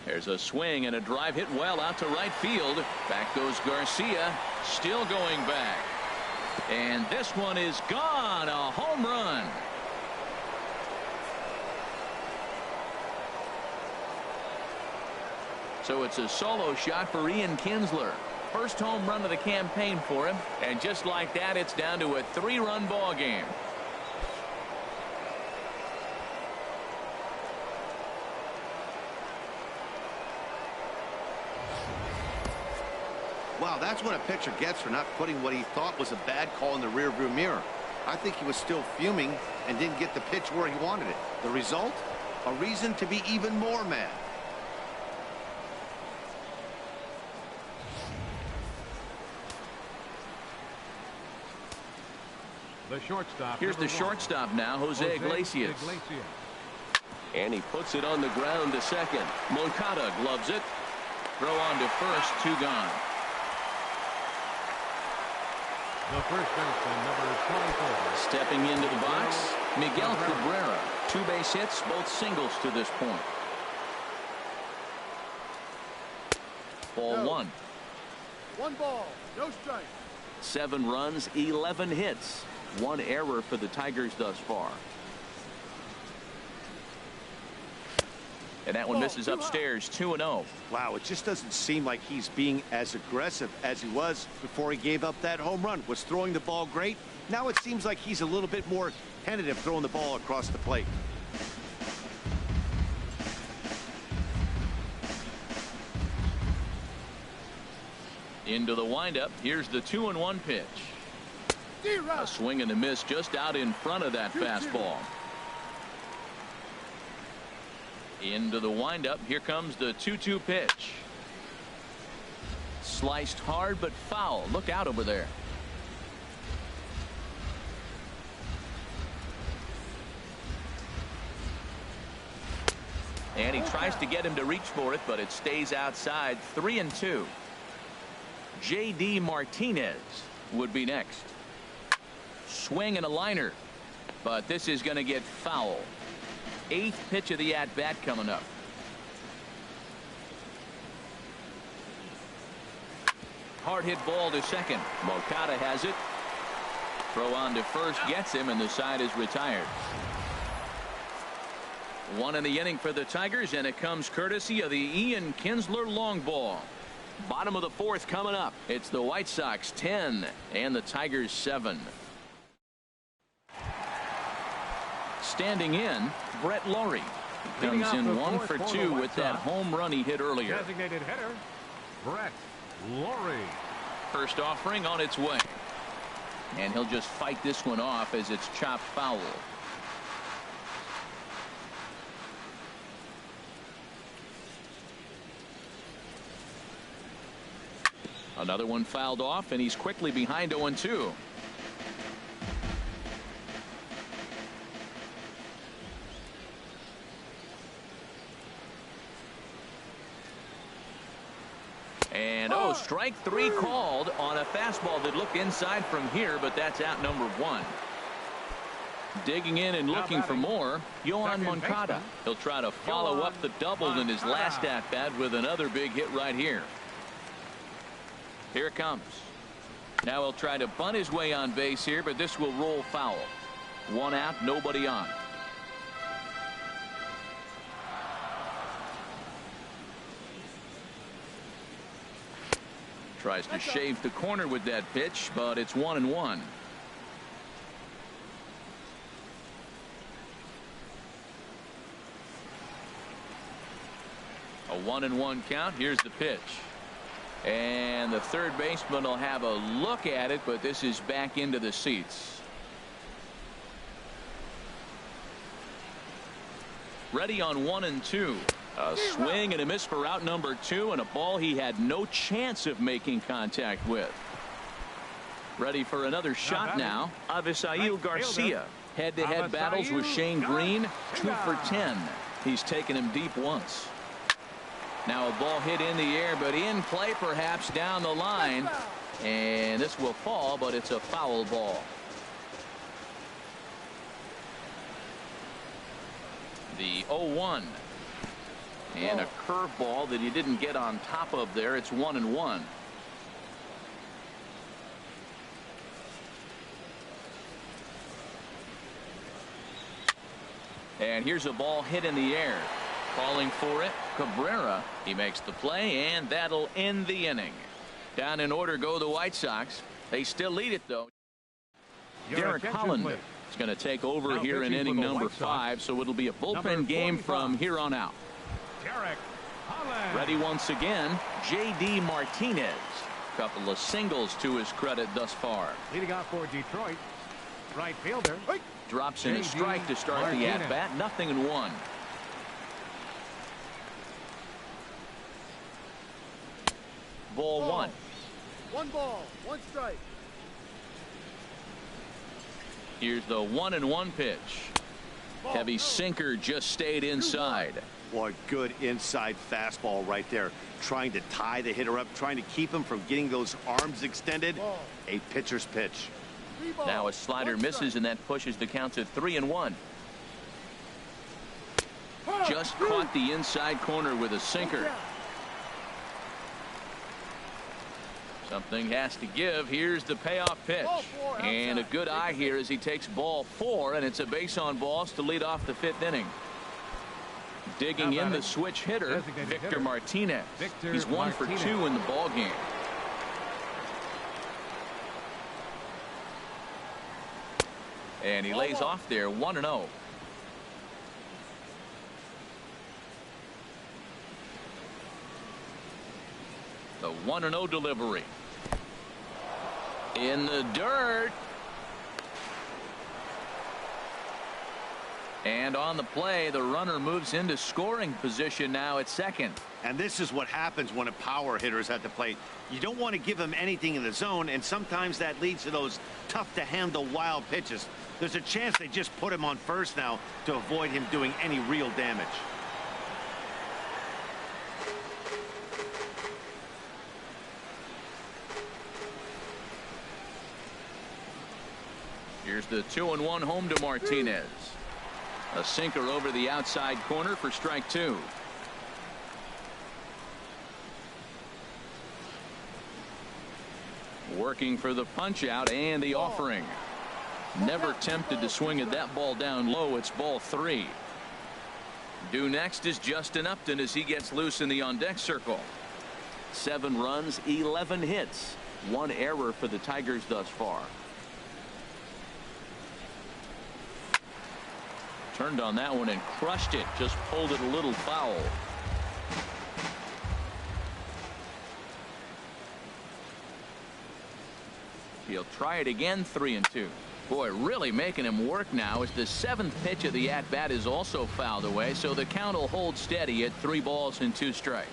There's a swing and a drive hit well out to right field. Back goes Garcia, still going back. And this one is gone. A home run. So it's a solo shot for Ian Kinsler. First home run of the campaign for him. And just like that, it's down to a 3-run ball game. Wow, that's what a pitcher gets for not putting what he thought was a bad call in the rearview mirror. I think he was still fuming and didn't get the pitch where he wanted it. The result? A reason to be even more mad. The shortstop. Here's the shortstop now, Jose Iglesias. And he puts it on the ground to second. Moncada gloves it. Throw on to first, 2 gone. The first baseman, number 24. Stepping into the box, Miguel Cabrera. 2 base hits, both singles to this point. Ball 1. 1 ball, no strike. 7 runs, 11 hits. 1 error for the Tigers thus far. And that one misses upstairs, 2-0. Wow, it just doesn't seem like he's being as aggressive as he was before he gave up that home run. Was throwing the ball great. Now it seems like he's a little bit more tentative throwing the ball across the plate. Into the windup. Here's the 2-1 pitch. A swing and a miss just out in front of that fastball. Into the windup. Here comes the 2-2 pitch. Sliced hard but foul. Look out over there. And he tries to get him to reach for it, but it stays outside. 3-2. J.D. Martinez would be next. Swing and a liner, but this is going to get foul. 8th pitch of the at-bat coming up. Hard hit ball to second. Moncada has it. Throw on to first gets him, and the side is retired. 1 in the inning for the Tigers, and it comes courtesy of the Ian Kinsler long ball. Bottom of the 4th coming up. It's the White Sox 10 and the Tigers 7. Standing in, Brett Lawrie comes in 1 for 2 with that home run he hit earlier. Designated hitter, Brett Lawrie. First offering on its way. And he'll just fight this one off as it's chopped foul. Another one fouled off, and he's quickly behind 0-2. And strike 3 called on a fastball that looked inside from here, but that's out number 1. Digging in and looking for more, Yohan Moncada. He'll try to follow up the double in his last at-bat with another big hit right here. Here it comes. Now he'll try to bunt his way on base here, but this will roll foul. 1 out, nobody on. Tries to shave the corner with that pitch, but it's 1-1. 1-1 count. Here's the pitch. And the third baseman will have a look at it, but this is back into the seats. Ready on 1-2. A swing and a miss for out number 2, and a ball he had no chance of making contact with. Ready for another shot now. Avisail Garcia. Head-to-head battles with Shane Green. 2 for 10. He's taken him deep once. Now a ball hit in the air, but in play perhaps down the line. And this will fall, but it's a foul ball. The 0-1. And a curveball that he didn't get on top of there. It's 1-1. And here's a ball hit in the air. Calling for it, Cabrera. He makes the play, and that'll end the inning. Down in order go the White Sox. They still lead it, though. Derek Holland is going to take over here in inning number 5, so it'll be a bullpen game from here on out. Derek Holland. Ready once again, J.D. Martinez. Couple of singles to his credit thus far. Leading off for Detroit, right fielder. Drops in a strike to start the at-bat. 0-1. Ball 1. 1 ball, 1 strike. Here's the 1-1 pitch. Heavy sinker just stayed inside. Boy, good inside fastball right there. Trying to tie the hitter up, trying to keep him from getting those arms extended. A pitcher's pitch. Now a slider misses, and that pushes the count to 3-1. Just caught the inside corner with a sinker. Something has to give. Here's the payoff pitch. And a good eye here as he takes ball 4, and it's a base on balls to lead off the 5th inning. Digging in the switch hitter, Victor Martinez. He's 1 for 2 in the ball game. And he lays off there. 1-0. The 1-0 delivery. In the dirt. And on the play, the runner moves into scoring position now at second. And this is what happens when a power hitter is at the plate. You don't want to give him anything in the zone, and sometimes that leads to those tough-to-handle wild pitches. There's a chance they just put him on first now to avoid him doing any real damage. Here's the 2-1 home to Martinez. A sinker over the outside corner for strike 2. Working for the punch out and the offering. Never tempted to swing at that ball down low. It's ball 3. Due next is Justin Upton as he gets loose in the on-deck circle. 7 runs, 11 hits. 1 error for the Tigers thus far. Turned on that one and crushed it. Just pulled it a little foul. He'll try it again. 3-2. Boy, really making him work now as the 7th pitch of the at-bat is also fouled away, so the count will hold steady at 3 balls and 2 strikes.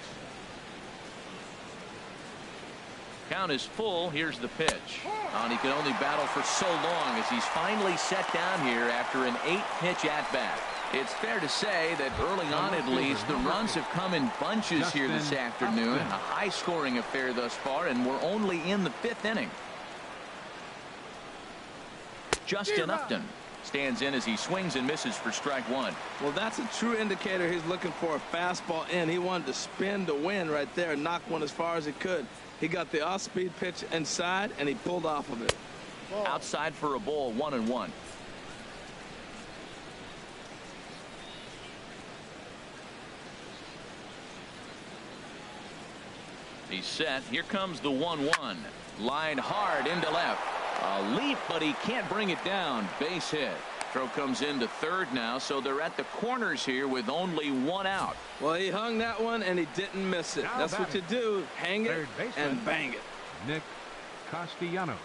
Count is full. Here's the pitch. And he can only battle for so long as he's finally set down here after an 8-pitch at-bat. It's fair to say that early on, at least, the runs have come in bunches here this afternoon. A high-scoring affair thus far, and we're only in the 5th inning. Justin Upton stands in as he swings and misses for strike 1. Well, that's a true indicator he's looking for a fastball in. He wanted to spin to win right there, knock one as far as he could. He got the off-speed pitch inside, and he pulled off of it. Outside for a ball. 1-1. He's set. Here comes the 1-1. Line hard into left. A leap, but he can't bring it down. Base hit. Throw comes into third now, so they're at the corners here with only one out. Well, he hung that one, and he didn't miss it. Now That's what you do. Hang it and bang it. Nick Castellanos.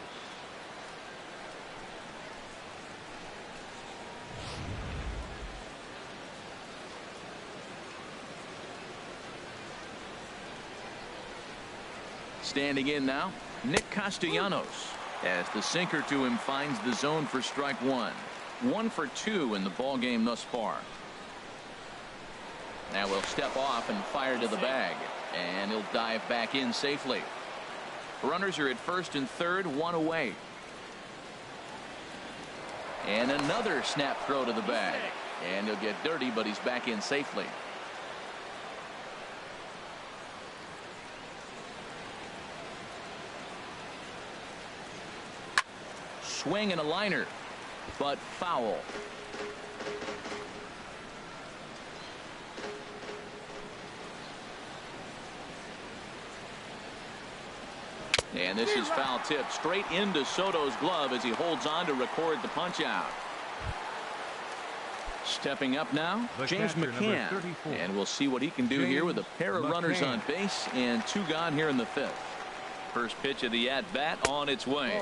Standing in now, Nick Castellanos, as the sinker to him finds the zone for strike one. 1 for 2 in the ball game thus far. Now we'll step off and fire to the bag, and he'll dive back in safely. Runners are at first and third, 1 away. And another snap throw to the bag, and he'll get dirty, but he's back in safely. Swing and a liner, but foul. And this is foul tip straight into Soto's glove as he holds on to record the punch out. Stepping up now, James McCann, and we'll see what he can do here with a pair of runners on base and 2 gone here in the 5th. First pitch of the at-bat on its way.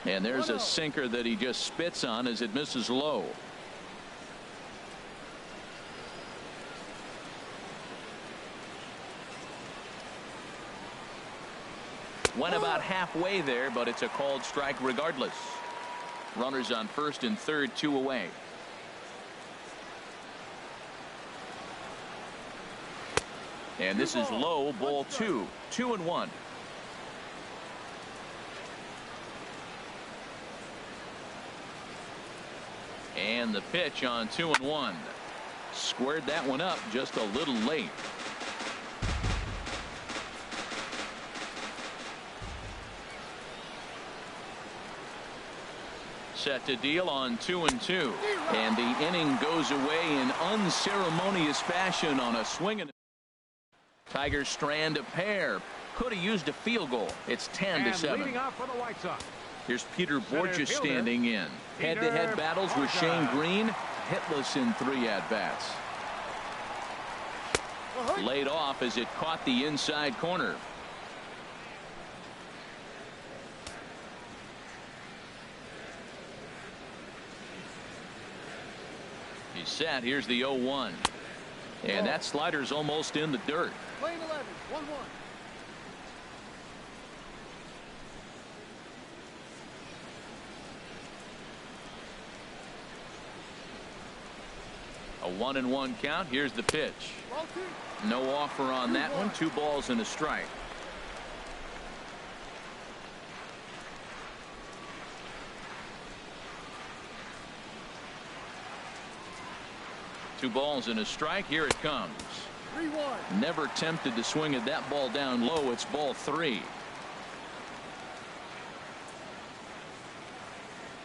And there's a sinker that he just spits on as it misses low. Went about halfway there, but it's a called strike regardless. Runners on first and third, 2 away. And this is low, ball 2. 2-1. And the pitch on 2-1. Squared that one up just a little late. Set to deal on 2-2. And the inning goes away in unceremonious fashion on a swing. Tigers strand a pair. Could have used a field goal. It's 10-7. Leading off for the White Sox. Here's Peter Borges standing in. Head-to-head battles with Shane Green. Hitless in 3 at-bats. Laid off as it caught the inside corner. He's set. Here's the 0-1. And that slider's almost in the dirt. Lane 11, 1-1. A 1-1 count. Here's the pitch. No offer on that one. 2 balls and a strike. Two balls and a strike. Here it comes. 3-1. Never tempted to swing at that ball down low. It's ball 3.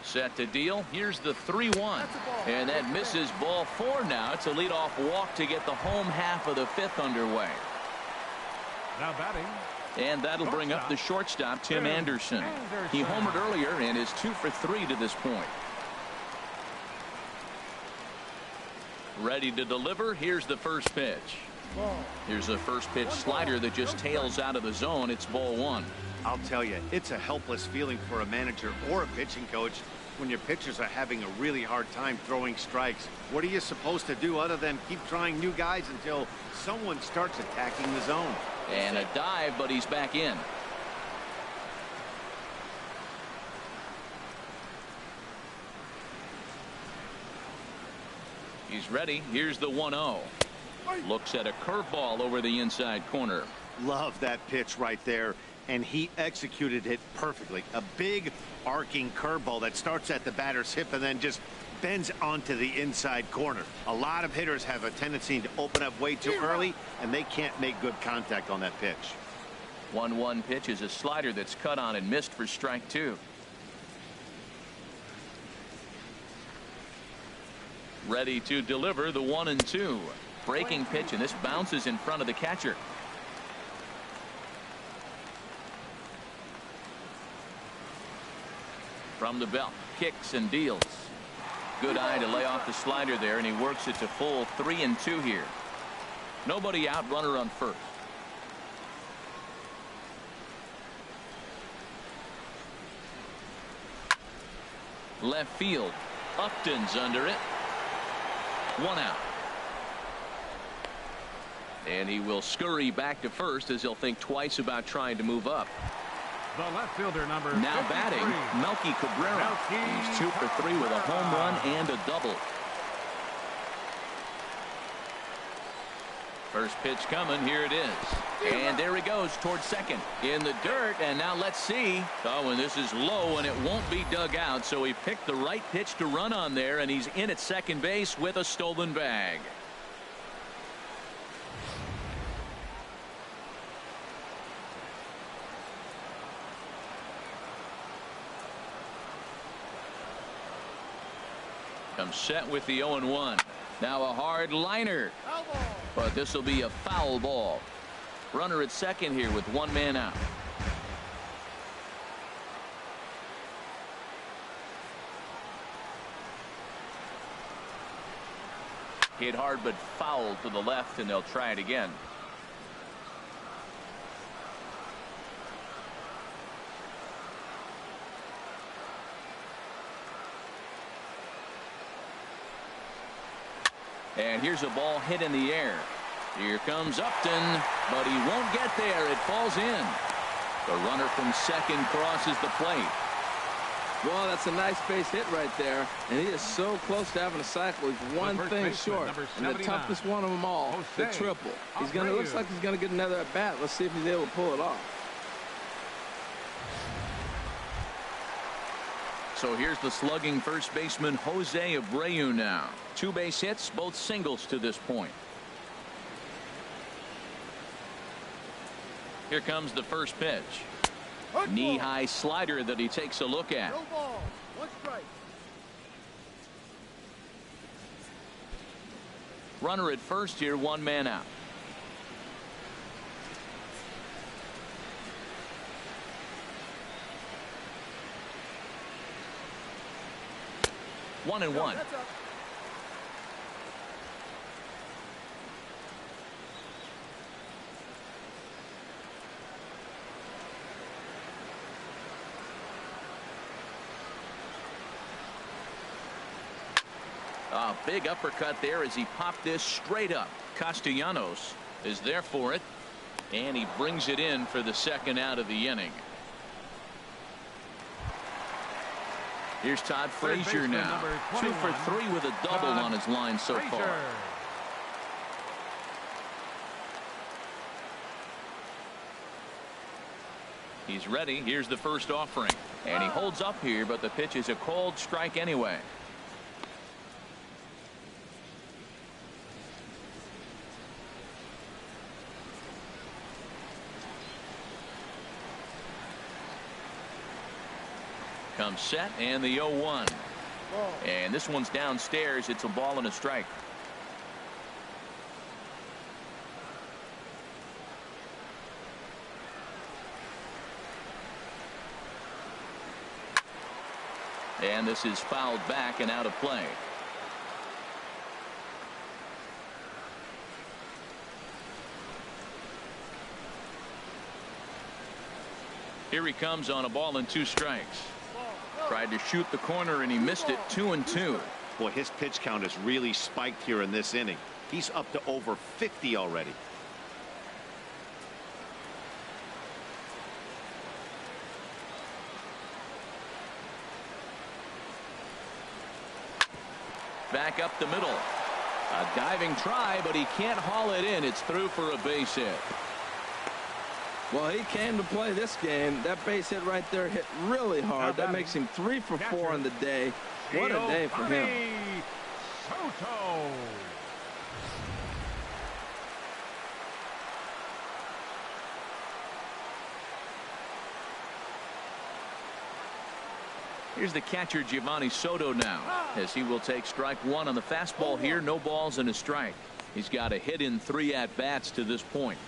Set to deal. Here's the 3-1. And that misses ball 4 now. It's a leadoff walk to get the home half of the 5th underway. Now batting. And that'll bring up the shortstop, Tim Anderson. He homered earlier and is 2 for 3 to this point. Ready to deliver. Here's the first pitch. Here's a first pitch slider that just tails out of the zone. It's ball 1. I'll tell you, it's a helpless feeling for a manager or a pitching coach when your pitchers are having a really hard time throwing strikes. What are you supposed to do other than keep trying new guys until someone starts attacking the zone? And a dive, but he's back in. He's ready. Here's the 1-0. Looks at a curveball over the inside corner. Love that pitch right there, and he executed it perfectly. A big arcing curveball that starts at the batter's hip and then just bends onto the inside corner. A lot of hitters have a tendency to open up way too early, and they can't make good contact on that pitch. 1-1 pitch is a slider that's cut on and missed for strike 2. Ready to deliver the 1-2. Breaking pitch, and this bounces in front of the catcher. From the belt, kicks and deals. Good eye to lay off the slider there, and he works it to full 3-2 here. Nobody out, runner on first. Left field. Upton's under it. 1 out. And he will scurry back to first as he'll think twice about trying to move up. The left fielder number Now 53. batting, Melky Cabrera. He's 2 for 3 with a home run and a double. First pitch coming. Here it is. And there he goes towards second. In the dirt. And now let's see. Oh, and this is low, and it won't be dug out. So he picked the right pitch to run on there, and he's in at second base with a stolen bag. Comes set with the 0-1. Now a hard liner. But this will be a foul ball. Runner at second here with 1 man out. Hit hard but foul to the left, and they'll try it again. And here's a ball hit in the air. Here comes Upton, but he won't get there. It falls in. The runner from second crosses the plate. Well, that's a nice base hit right there, and he is so close to having a cycle. He's one thing short, and the toughest one of them all, the triple. He's gonna looks like he's gonna get another at bat. Let's see if he's able to pull it off. So here's the slugging first baseman Jose Abreu now. 2 base hits, both singles to this point. Here comes the first pitch. Knee-high slider that he takes a look at. No ball. 1 strike. Runner at first here, 1 man out. One and one. That's up. A big uppercut there as he popped this straight up. Castellanos is there for it, and he brings it in for the 2nd out of the inning. Here's Todd Frazier now. 2 for 3 with a double on his line so far. He's ready. Here's the first offering, and he holds up here, but the pitch is a cold strike anyway. Comes set, and the 0-1. And this one's downstairs. It's a ball and a strike. And this is fouled back and out of play. Here he comes on a ball and 2 strikes. Tried to shoot the corner, and he missed it. 2-2. Boy, his pitch count has really spiked here in this inning. He's up to over 50 already. Back up the middle. A diving try, but he can't haul it in. It's through for a base hit. Well, he came to play this game. That base hit right there hit really hard. That makes him 3 for 4 on the day. What a day for him. Soto. Here's the catcher Giovanni Soto now, as he will take strike 1 on the fastball here. No balls and a strike. He's got a hit in 3 at-bats to this point.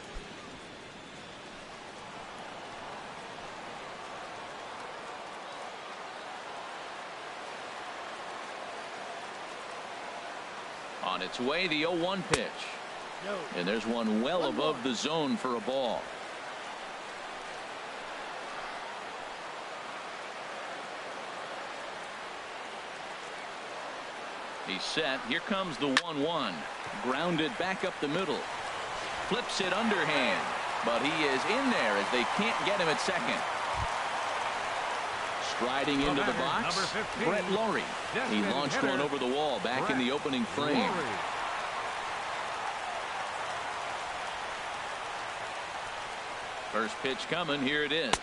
On its way, the 0-1 pitch. And there's one well above the zone for a ball. He's set. Here comes the 1-1. Grounded back up the middle. Flips it underhand. But he is in there as they can't get him at second. Striding into the box, Brett Lawrie. He launched one over the wall back in the opening frame. First pitch coming. Here it is.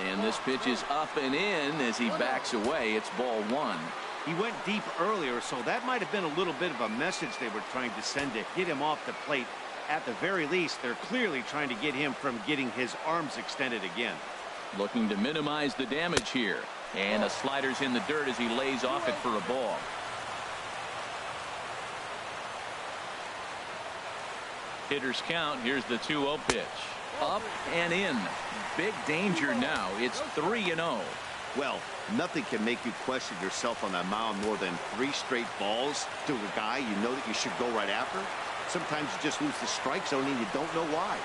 And this pitch is up and in as he backs away. It's ball one. He went deep earlier, so that might have been a little bit of a message they were trying to send to get him off the plate. At the very least, they're clearly trying to get him from getting his arms extended again. Looking to minimize the damage here. And the slider's in the dirt as he lays off it for a ball. Hitters count. Here's the 2-0 pitch. Up and in. Big danger now. It's 3-0. Well, nothing can make you question yourself on that mound more than 3 straight balls to a guy you know that you should go right after. Sometimes you just lose the strike zone and you don't know why.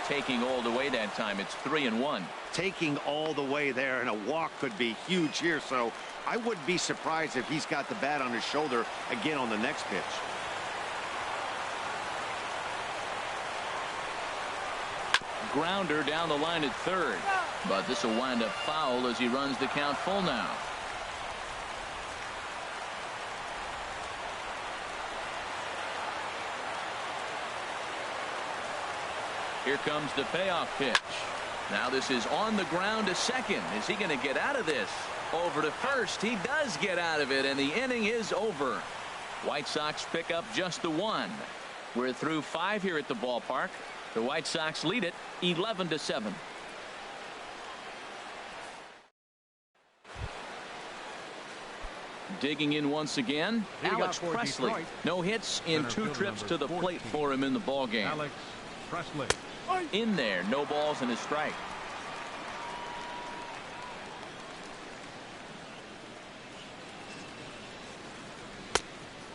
Taking all the way that time. It's 3-1. Taking all the way there, and a walk could be huge here, so I wouldn't be surprised if he's got the bat on his shoulder again on the next pitch. Grounder down the line at third, but this will wind up foul as he runs the count full now. Here comes the payoff pitch. Now this is on the ground to second. Is he going to get out of this? Over to first. He does get out of it, and the inning is over. White Sox pick up just the 1. We're through 5 here at the ballpark. The White Sox lead it 11-7. Digging in once again, Alex Presley. No hits in 2 trips to the plate for him in the ballgame. Alex Presley. In there, no balls and a strike.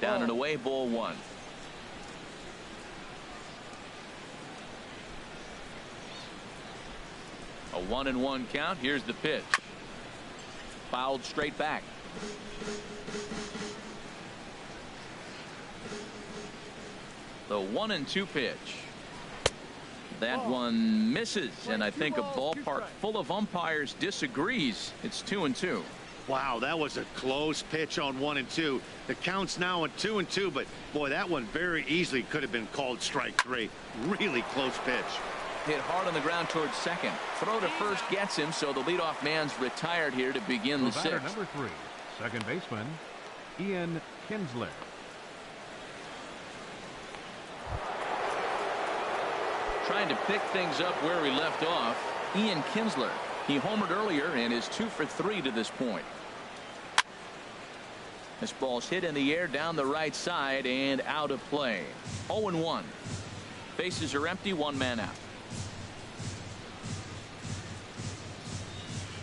Down and away, ball 1. A 1-1 count. Here's the pitch. Fouled straight back. The 1-2 pitch. That one misses, and I think a ballpark full of umpires disagrees. It's 2-2. Wow, that was a close pitch on 1-2. The count's now at 2-2, but boy, that one very easily could have been called strike 3. Really close pitch. Hit hard on the ground towards second. Throw to first gets him, so the leadoff man's retired here to begin the 6th. Number 3, second baseman, Ian Kinsler. Trying to pick things up where we left off. Ian Kinsler. He homered earlier and is 2 for 3 to this point. This ball's hit in the air down the right side and out of play. 0-1. Bases are empty, 1 man out.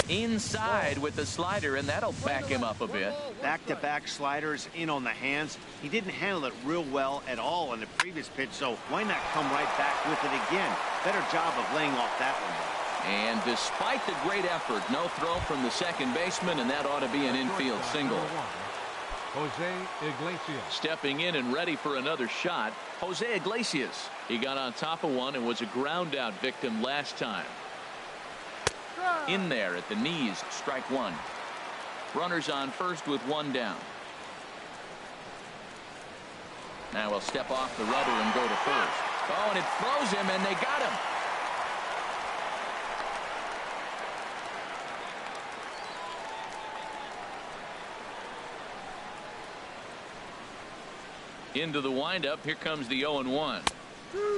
Inside with the slider, and that'll back him up a bit. Back-to-back sliders in on the hands. He didn't handle it real well at all in the previous pitch, so why not come right back with it again? Better job of laying off that one. And despite the great effort, no throw from the second baseman, and that ought to be an infield single. Jose Iglesias. Stepping in and ready for another shot, Jose Iglesias. He got on top of one and was a ground out victim last time. In there at the knees, strike 1. Runners on first with 1 down. Now he'll step off the rubber and go to first. Oh, and it throws him, and they got him. Into the windup. Here comes the 0-1.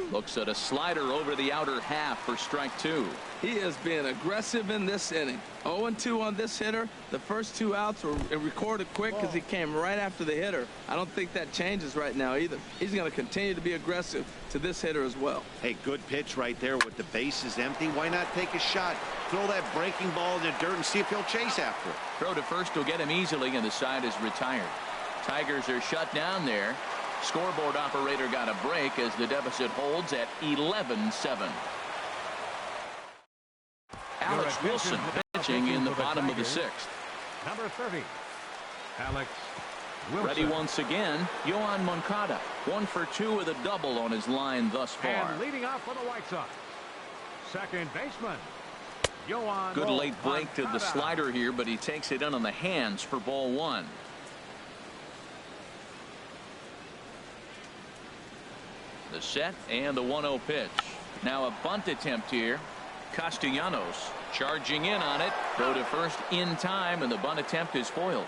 Looks at a slider over the outer half for strike 2. He has been aggressive in this inning. 0-2 on this hitter. The first 2 outs were recorded quick because he came right after the hitter. I don't think that changes right now either. He's going to continue to be aggressive to this hitter as well. Hey, good pitch right there with the bases empty. Why not take a shot? Throw that breaking ball in the dirt and see if he'll chase after it. Throw to first will get him easily, and the side is retired. Tigers are shut down there. Scoreboard operator got a break as the deficit holds at 11-7. Alex Wilson pitching in the bottom of the 6th. Number 30, Alex Wilson. Ready once again, Yoan Moncada. 1 for 2 with a double on his line thus far. And leading off for the White Sox, second baseman, Yoan. Good late break to the slider here, but he takes it in on the hands for ball 1. The set and the 1-0 pitch. Now a bunt attempt here. Castellanos charging in on it. Go to first in time, and the bunt attempt is foiled.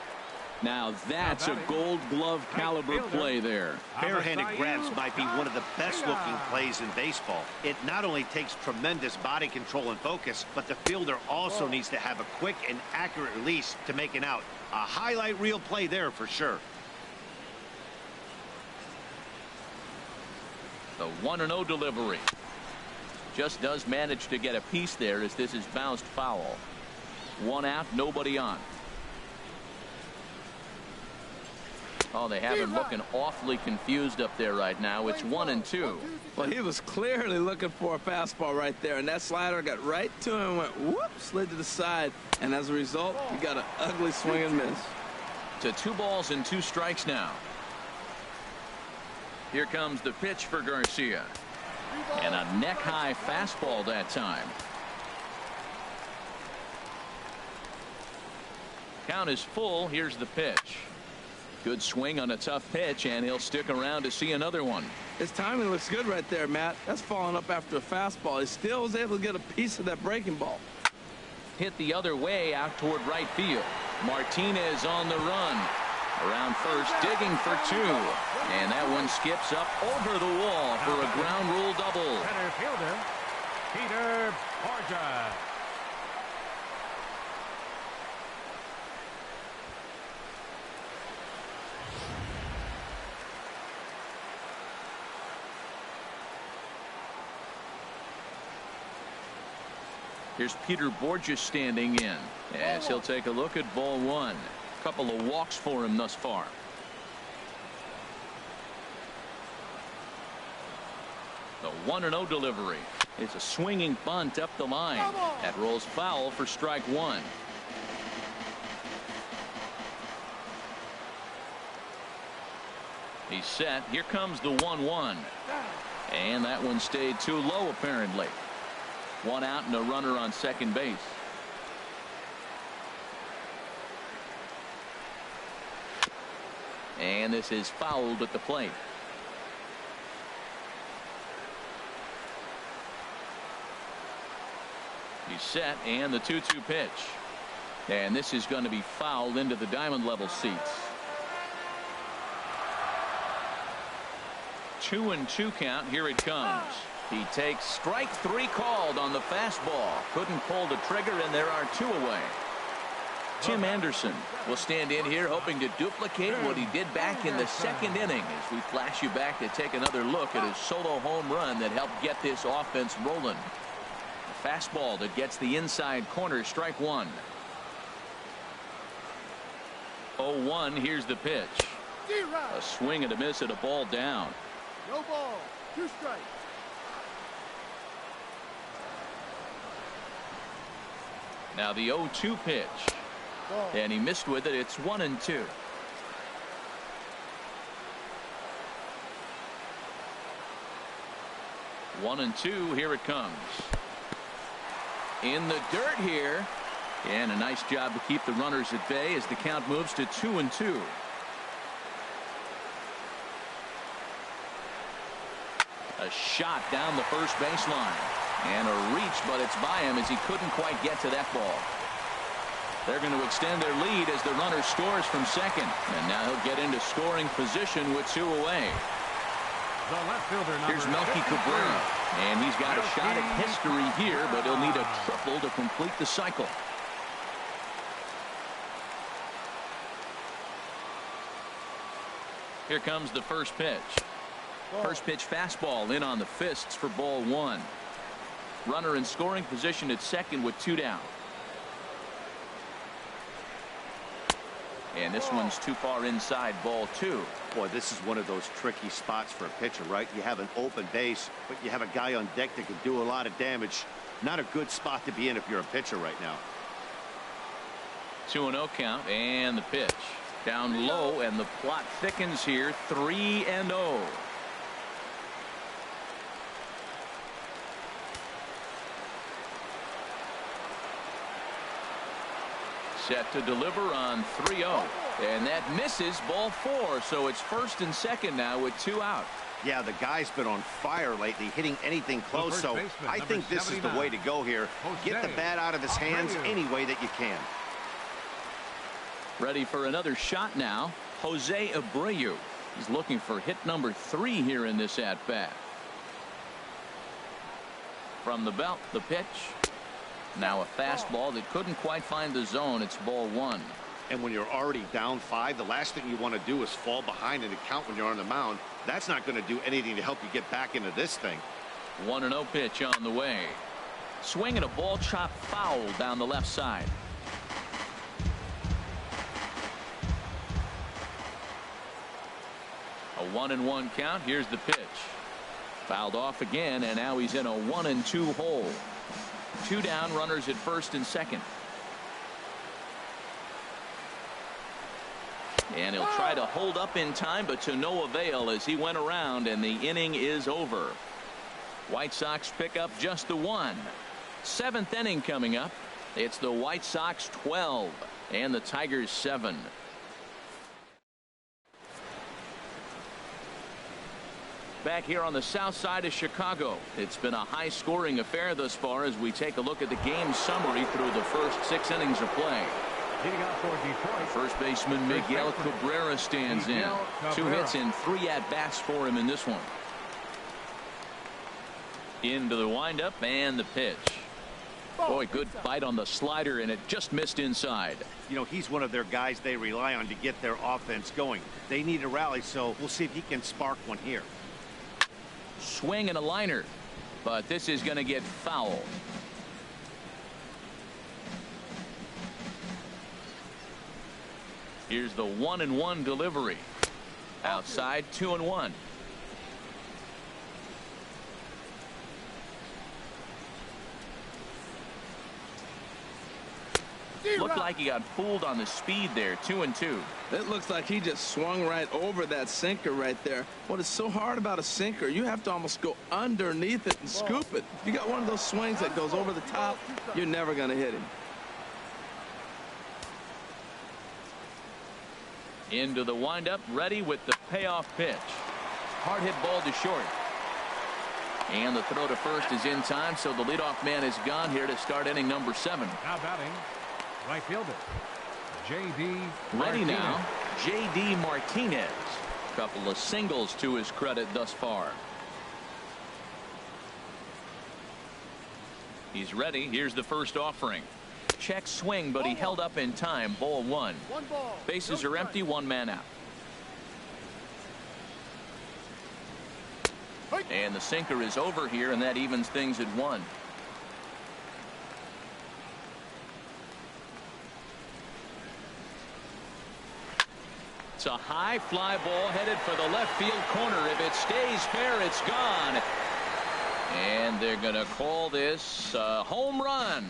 Now that's a Gold Glove caliber play there. Barehanded grabs might be one of the best looking plays in baseball. It not only takes tremendous body control and focus, but the fielder also needs to have a quick and accurate release to make an out. A highlight reel play there for sure. The 1-0 delivery. Just does manage to get a piece there as this is bounced foul. 1 out, nobody on. Oh, they have him looking awfully confused up there right now. It's 1-2. Well, he was clearly looking for a fastball right there, and that slider got right to him and went whoop, slid to the side, and as a result, he got an ugly swing and miss. To 2 balls and 2 strikes now. Here comes the pitch for Garcia. And a neck-high fastball that time. Count is full. Here's the pitch. Good swing on a tough pitch, and he'll stick around to see another one. His timing looks good right there, Matt. That's following up after a fastball. He still was able to get a piece of that breaking ball. Hit the other way out toward right field. Martinez on the run. Around first, digging for 2. And that one skips up over the wall for a ground rule double. Center fielder, Peter Borja. Here's Peter Borja standing in as he'll take a look at ball 1. Couple of walks for him thus far. The 1-0 delivery. It's a swinging bunt up the line. That rolls foul for strike 1. He's set. Here comes the 1-1. And that one stayed too low apparently. 1 out and a runner on second base. And this is fouled at the plate. He's set, and the 2-2 pitch. And this is going to be fouled into the diamond level seats. 2-2 count. Here it comes. He takes strike 3 called on the fastball. Couldn't pull the trigger, and there are 2 away. Tim Anderson will stand in here hoping to duplicate what he did back in the 2nd inning as we flash you back to take another look at his solo home run that helped get this offense rolling. A fastball that gets the inside corner, strike 1. 0-1. Here's the pitch. A swing and a miss at a ball down. No ball. 2 strikes. Now the 0-2 pitch. And he missed with it. It's 1-2. One and 2. Here it comes. In the dirt here. And a nice job to keep the runners at bay as the count moves to 2-2. A shot down the first baseline. And a reach, but it's by him as he couldn't quite get to that ball. They're going to extend their lead as the runner scores from second. And now he'll get into scoring position with 2 away. The left fielder, here's Melky Cabrera. And he's got a shot at history here, but he'll need a triple to complete the cycle. Here comes the first pitch. First pitch fastball in on the fists for ball 1. Runner in scoring position at second with 2 down. And this one's too far inside, ball 2. Boy, this is one of those tricky spots for a pitcher, right? You have an open base, but you have a guy on deck that can do a lot of damage. Not a good spot to be in if you're a pitcher right now. 2-0 count, and the pitch. Down low, and the plot thickens here. 3-0. Set to deliver on 3-0. And that misses, ball 4. So it's first and second now with 2 out. Yeah, the guy's been on fire lately, hitting anything close. So I think this is the way to go here. Get the bat out of his hands any way that you can. Ready for another shot now. Jose Abreu. He's looking for hit number 3 here in this at-bat. From the belt, the pitch. Now a fastball that couldn't quite find the zone. It's ball 1. And when you're already down 5, the last thing you want to do is fall behind in the count when you're on the mound. That's not going to do anything to help you get back into this thing. 1-0 pitch on the way. Swinging a ball chopped foul down the left side. A 1-1 count. Here's the pitch. Fouled off again, and now he's in a 1-2 hole. 2 down, runners at first and second. And he'll try to hold up in time, but to no avail as he went around, and the inning is over. White Sox pick up just the 1. 7th inning coming up. It's the White Sox 12 and the Tigers 7. Back here on the south side of Chicago, it's been a high-scoring affair thus far as we take a look at the game summary through the first 6 innings of play. First baseman Miguel Cabrera stands in. 2 hits and 3 at-bats for him in this one. Into the windup and the pitch. Boy, good bite on the slider, and it just missed inside. You know, he's one of their guys they rely on to get their offense going. They need a rally, so we'll see if he can spark one here. Swing and a liner, but this is going to get foul. Here's the 1-1 delivery. Outside, 2-1. Looked like he got fooled on the speed there. 2-2. It looks like he just swung right over that sinker right there. What is so hard about a sinker, you have to almost go underneath it and scoop it. If you got one of those swings that goes over the top, you're never going to hit him. Into the windup, ready with the payoff pitch. Hard hit ball to short. And the throw to first is in time, so the leadoff man is gone here to start inning number 7. Now batting, right fielder, J.D. Ready now, J.D. Martinez. Couple of singles to his credit thus far. He's ready. Here's the first offering. Check swing, but he held up in time. Ball 1. Bases are empty. 1 man out. And the sinker is over here, and that evens things at 1. It's a high fly ball headed for the left field corner. If it stays fair, it's gone. And they're going to call this a home run.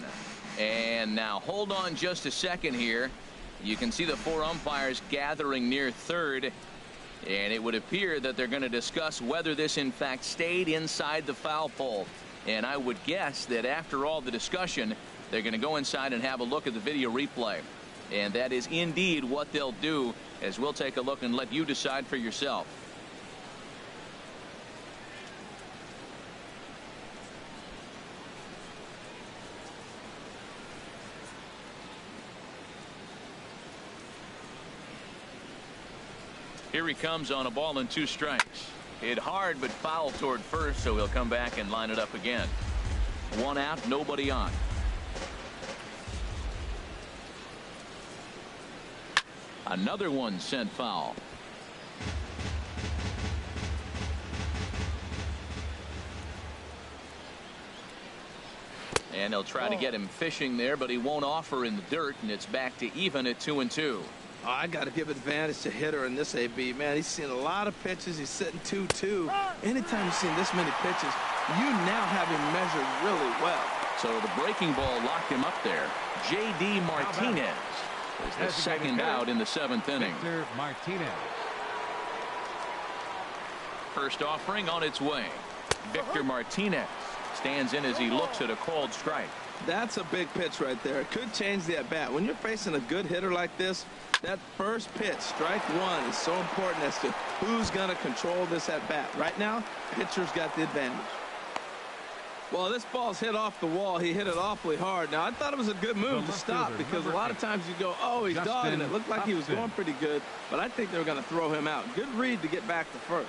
And now hold on just a second here. You can see the 4 umpires gathering near third. And it would appear that they're going to discuss whether this in fact stayed inside the foul pole. And I would guess that after all the discussion, they're going to go inside and have a look at the video replay. And that is indeed what they'll do, as we'll take a look and let you decide for yourself. Here he comes on a ball and 2 strikes. Hit hard but foul toward first, so he'll come back and line it up again. 1 out, nobody on. Another one sent foul. And they'll try to get him fishing there, but he won't offer in the dirt, and it's back to even at 2-2. Oh, I got to give advantage to hitter in this AB. Man, he's seen a lot of pitches. He's sitting 2-2. Anytime you've seen this many pitches, you now have him measured really well. So the breaking ball locked him up there. J.D. Martinez is the second out in the 7th inning. Victor Martinez. First offering on its way. Victor Martinez stands in as he looks at a called strike. That's a big pitch right there. It could change the at-bat. When you're facing a good hitter like this, that first pitch, strike one, is so important as to who's going to control this at-bat. Right now, pitcher's got the advantage. Well, this ball's hit off the wall. He hit it awfully hard. Now, I thought it was a good move to stop because a lot of times you go, oh, he's dogging it. Looked like he was going pretty good, but I think they were going to throw him out. Good read to get back to first.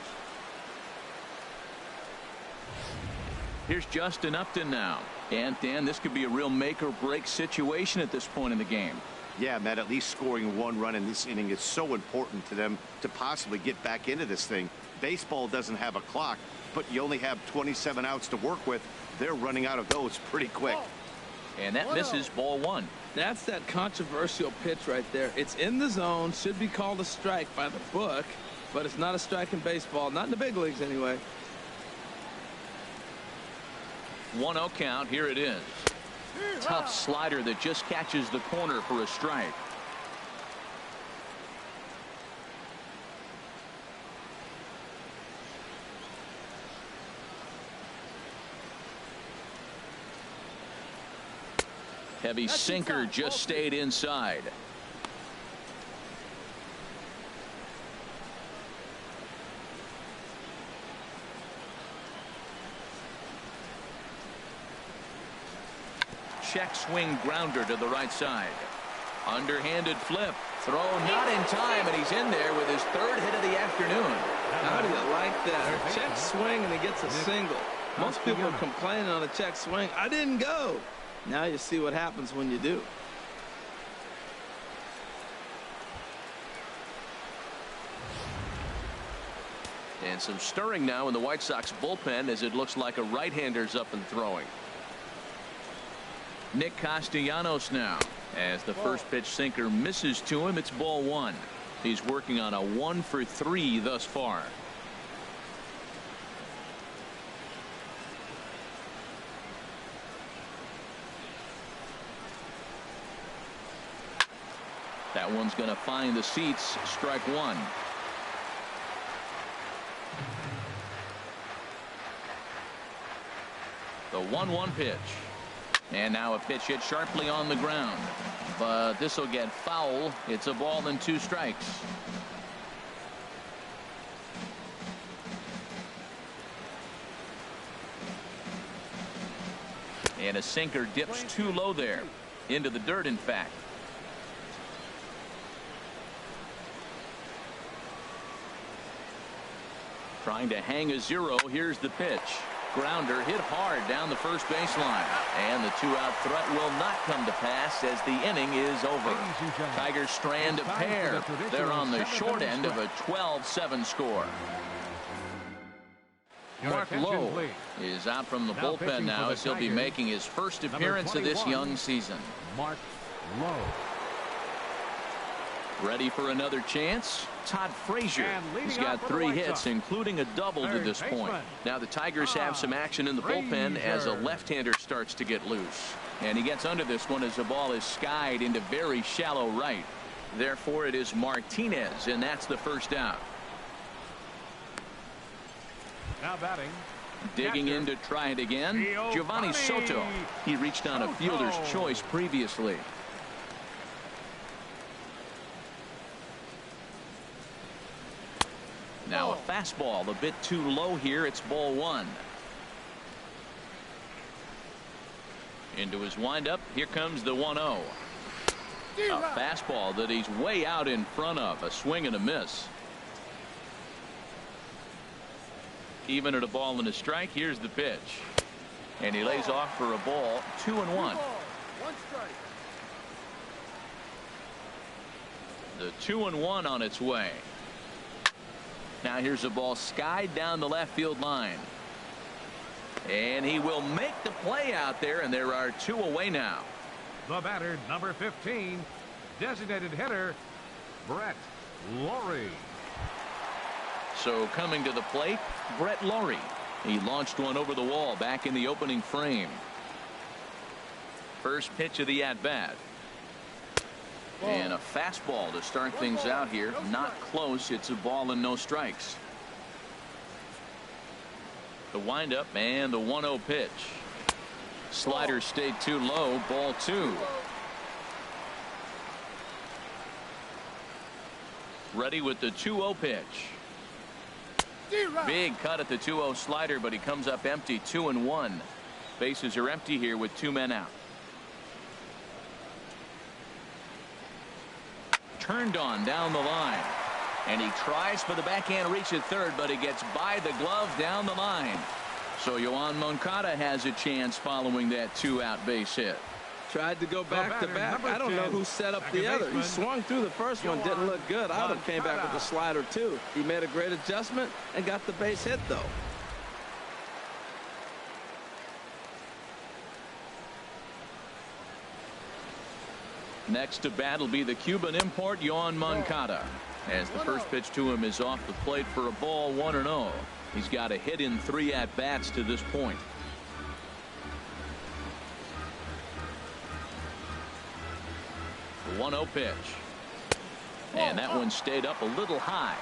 Here's Justin Upton now. And, Dan, this could be a real make-or-break situation at this point in the game. Yeah, Matt, at least scoring one run in this inning is so important to them to possibly get back into this thing. Baseball doesn't have a clock, but you only have 27 outs to work with. They're running out of those pretty quick. And that misses, ball one. That's that controversial pitch right there. It's in the zone, should be called a strike by the book, but it's not a strike in baseball, not in the big leagues anyway. 1-0 count. Here it is. Tough slider that just catches the corner for a strike. Heavy sinker just stayed inside. Check swing grounder to the right side. Underhanded flip. Throw not in time, and he's in there with his third hit of the afternoon. How do you like that? Check swing, and he gets a single. Most people are complaining on a check swing. I didn't go. Now you see what happens when you do. And some stirring now in the White Sox bullpen as it looks like a right-hander's up and throwing. Nick Castellanos now. As the first pitch sinker misses to him, it's ball one. He's working on a 1-for-3 thus far. That one's going to find the seats. Strike one. The 1-1 pitch. And now a pitch hit sharply on the ground. But this will get foul. It's a ball and 2 strikes. And a sinker dips too low there. Into the dirt, in fact. Trying to hang a 0. Here's the pitch. Grounder hit hard down the first baseline. And the 2-out threat will not come to pass as the inning is over. Tigers strand a pair. They're on the short end of a 12-7 score. Mark Lowe is out from the bullpen now as he'll be making his first appearance of this young season. Mark Lowe. Ready for another chance? Todd Frazier. He's got 3 hits, including a double to this point. Now the Tigers have some action in the bullpen as a left-hander starts to get loose. And he gets under this one as the ball is skied into very shallow right. Therefore, it is Martinez, and that's the first out. Now batting. Digging in to try it again, Giovanni Soto. He reached on a fielder's choice previously. Now a fastball a bit too low here. It's ball one. Into his windup. Here comes the 1-0. A fastball that he's way out in front of. A swing and a miss. Even at a ball and a strike. Here's the pitch. And he lays off for a ball. 2-1. The 2-1 on its way. Now here's a ball skied down the left field line. And he will make the play out there, and there are 2 away now. The batter, number 15, designated hitter, Brett Lawrie. So coming to the plate, Brett Lawrie. He launched one over the wall back in the opening frame. First pitch of the at-bat. And a fastball to start things out here. Not close. It's a ball and no strikes. The windup and the 1-0 pitch. Slider stayed too low. Ball 2. Ready with the 2-0 pitch. Big cut at the 2-0 slider, but he comes up empty. 2-1. Bases are empty here with 2 men out. Turned on down the line, and he tries for the backhand reach at third, but he gets by the glove down the line. So Yoan Moncada has a chance following that 2-out base hit. Tried to go back to back. I don't know who set up the other. He swung through the first one, didn't look good. I would have came back with the slider too. He made a great adjustment and got the base hit though. Next to bat will be the Cuban import Yoan Moncada, as the first pitch to him is off the plate for a ball. 1-0. He's got a hit in 3 at-bats to this point. The 1-0 pitch, and that one stayed up a little high.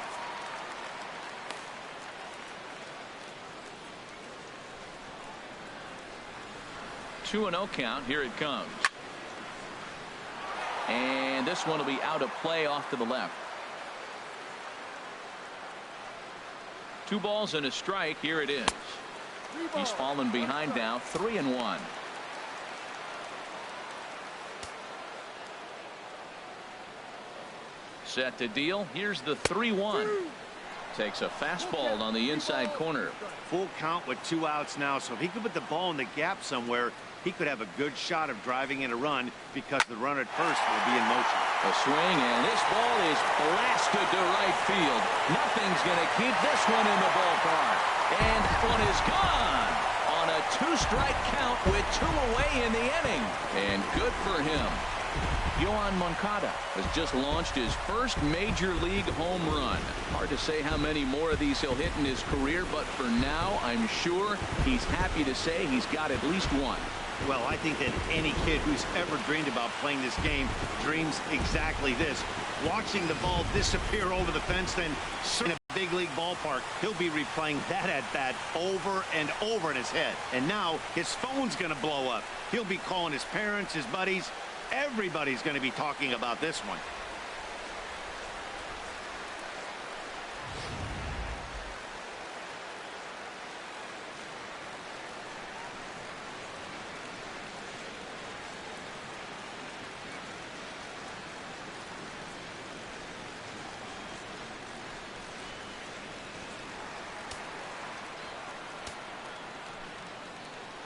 Two 2-0 count. Here it comes. And this one will be out of play off to the left. 2 balls and a strike. Here it is. He's fallen behind now. 3-1. Set to deal. Here's the 3-1. Takes a fastball on the inside corner. Full count with 2 outs now, so if he could put the ball in the gap somewhere, he could have a good shot of driving in a run because the runner at first will be in motion. A swing, and this ball is blasted to right field. Nothing's going to keep this one in the ballpark. And that one is gone on a 2-strike count with 2 away in the inning. And good for him. Yoan Moncada has just launched his first major league home run. Hard to say how many more of these he'll hit in his career, but for now, I'm sure he's happy to say he's got at least one. Well, I think that any kid who's ever dreamed about playing this game dreams exactly this. Watching the ball disappear over the fence, then in a big league ballpark, he'll be replaying that at-bat over and over in his head. And now his phone's going to blow up. He'll be calling his parents, his buddies. Everybody's going to be talking about this one.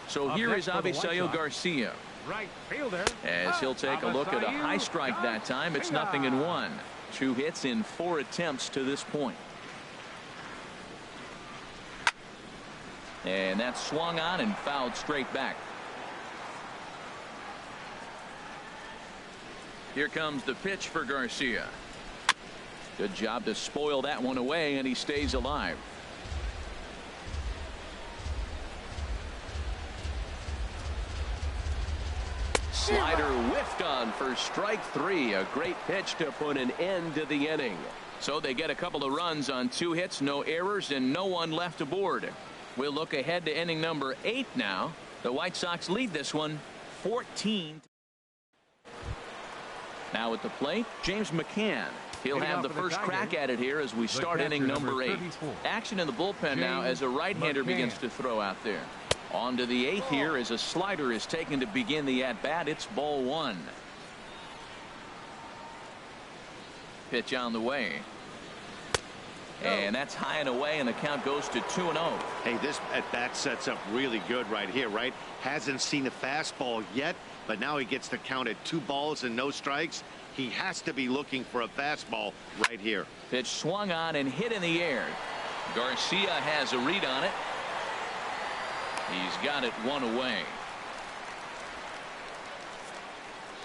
So here is Avisaíl Garcia. Right fielder. As he'll take a look at a high strike that time. It's 0-1. 2 hits in 4 attempts to this point. And that's swung on and fouled straight back. Here comes the pitch for Garcia. Good job to spoil that one away, and he stays alive. Slider whiffed on for strike 3. A great pitch to put an end to the inning. So they get a couple of runs on 2 hits, no errors, and no one left aboard. We'll look ahead to inning number 8 now. The White Sox lead this one 14. Now at the plate, James McCann. He'll have the first crack at it here as we start inning number 8. Action in the bullpen now as a right-hander begins to throw out there. On to the 8th here as a slider is taken to begin the at-bat. It's ball 1. Pitch on the way. And that's high and away, and the count goes to 2-0. Hey, this at-bat sets up really good right here, right? Hasn't seen a fastball yet, but now he gets the count at 2 balls and no strikes. He has to be looking for a fastball right here. Pitch swung on and hit in the air. Garcia has a read on it. He's got it 1 away.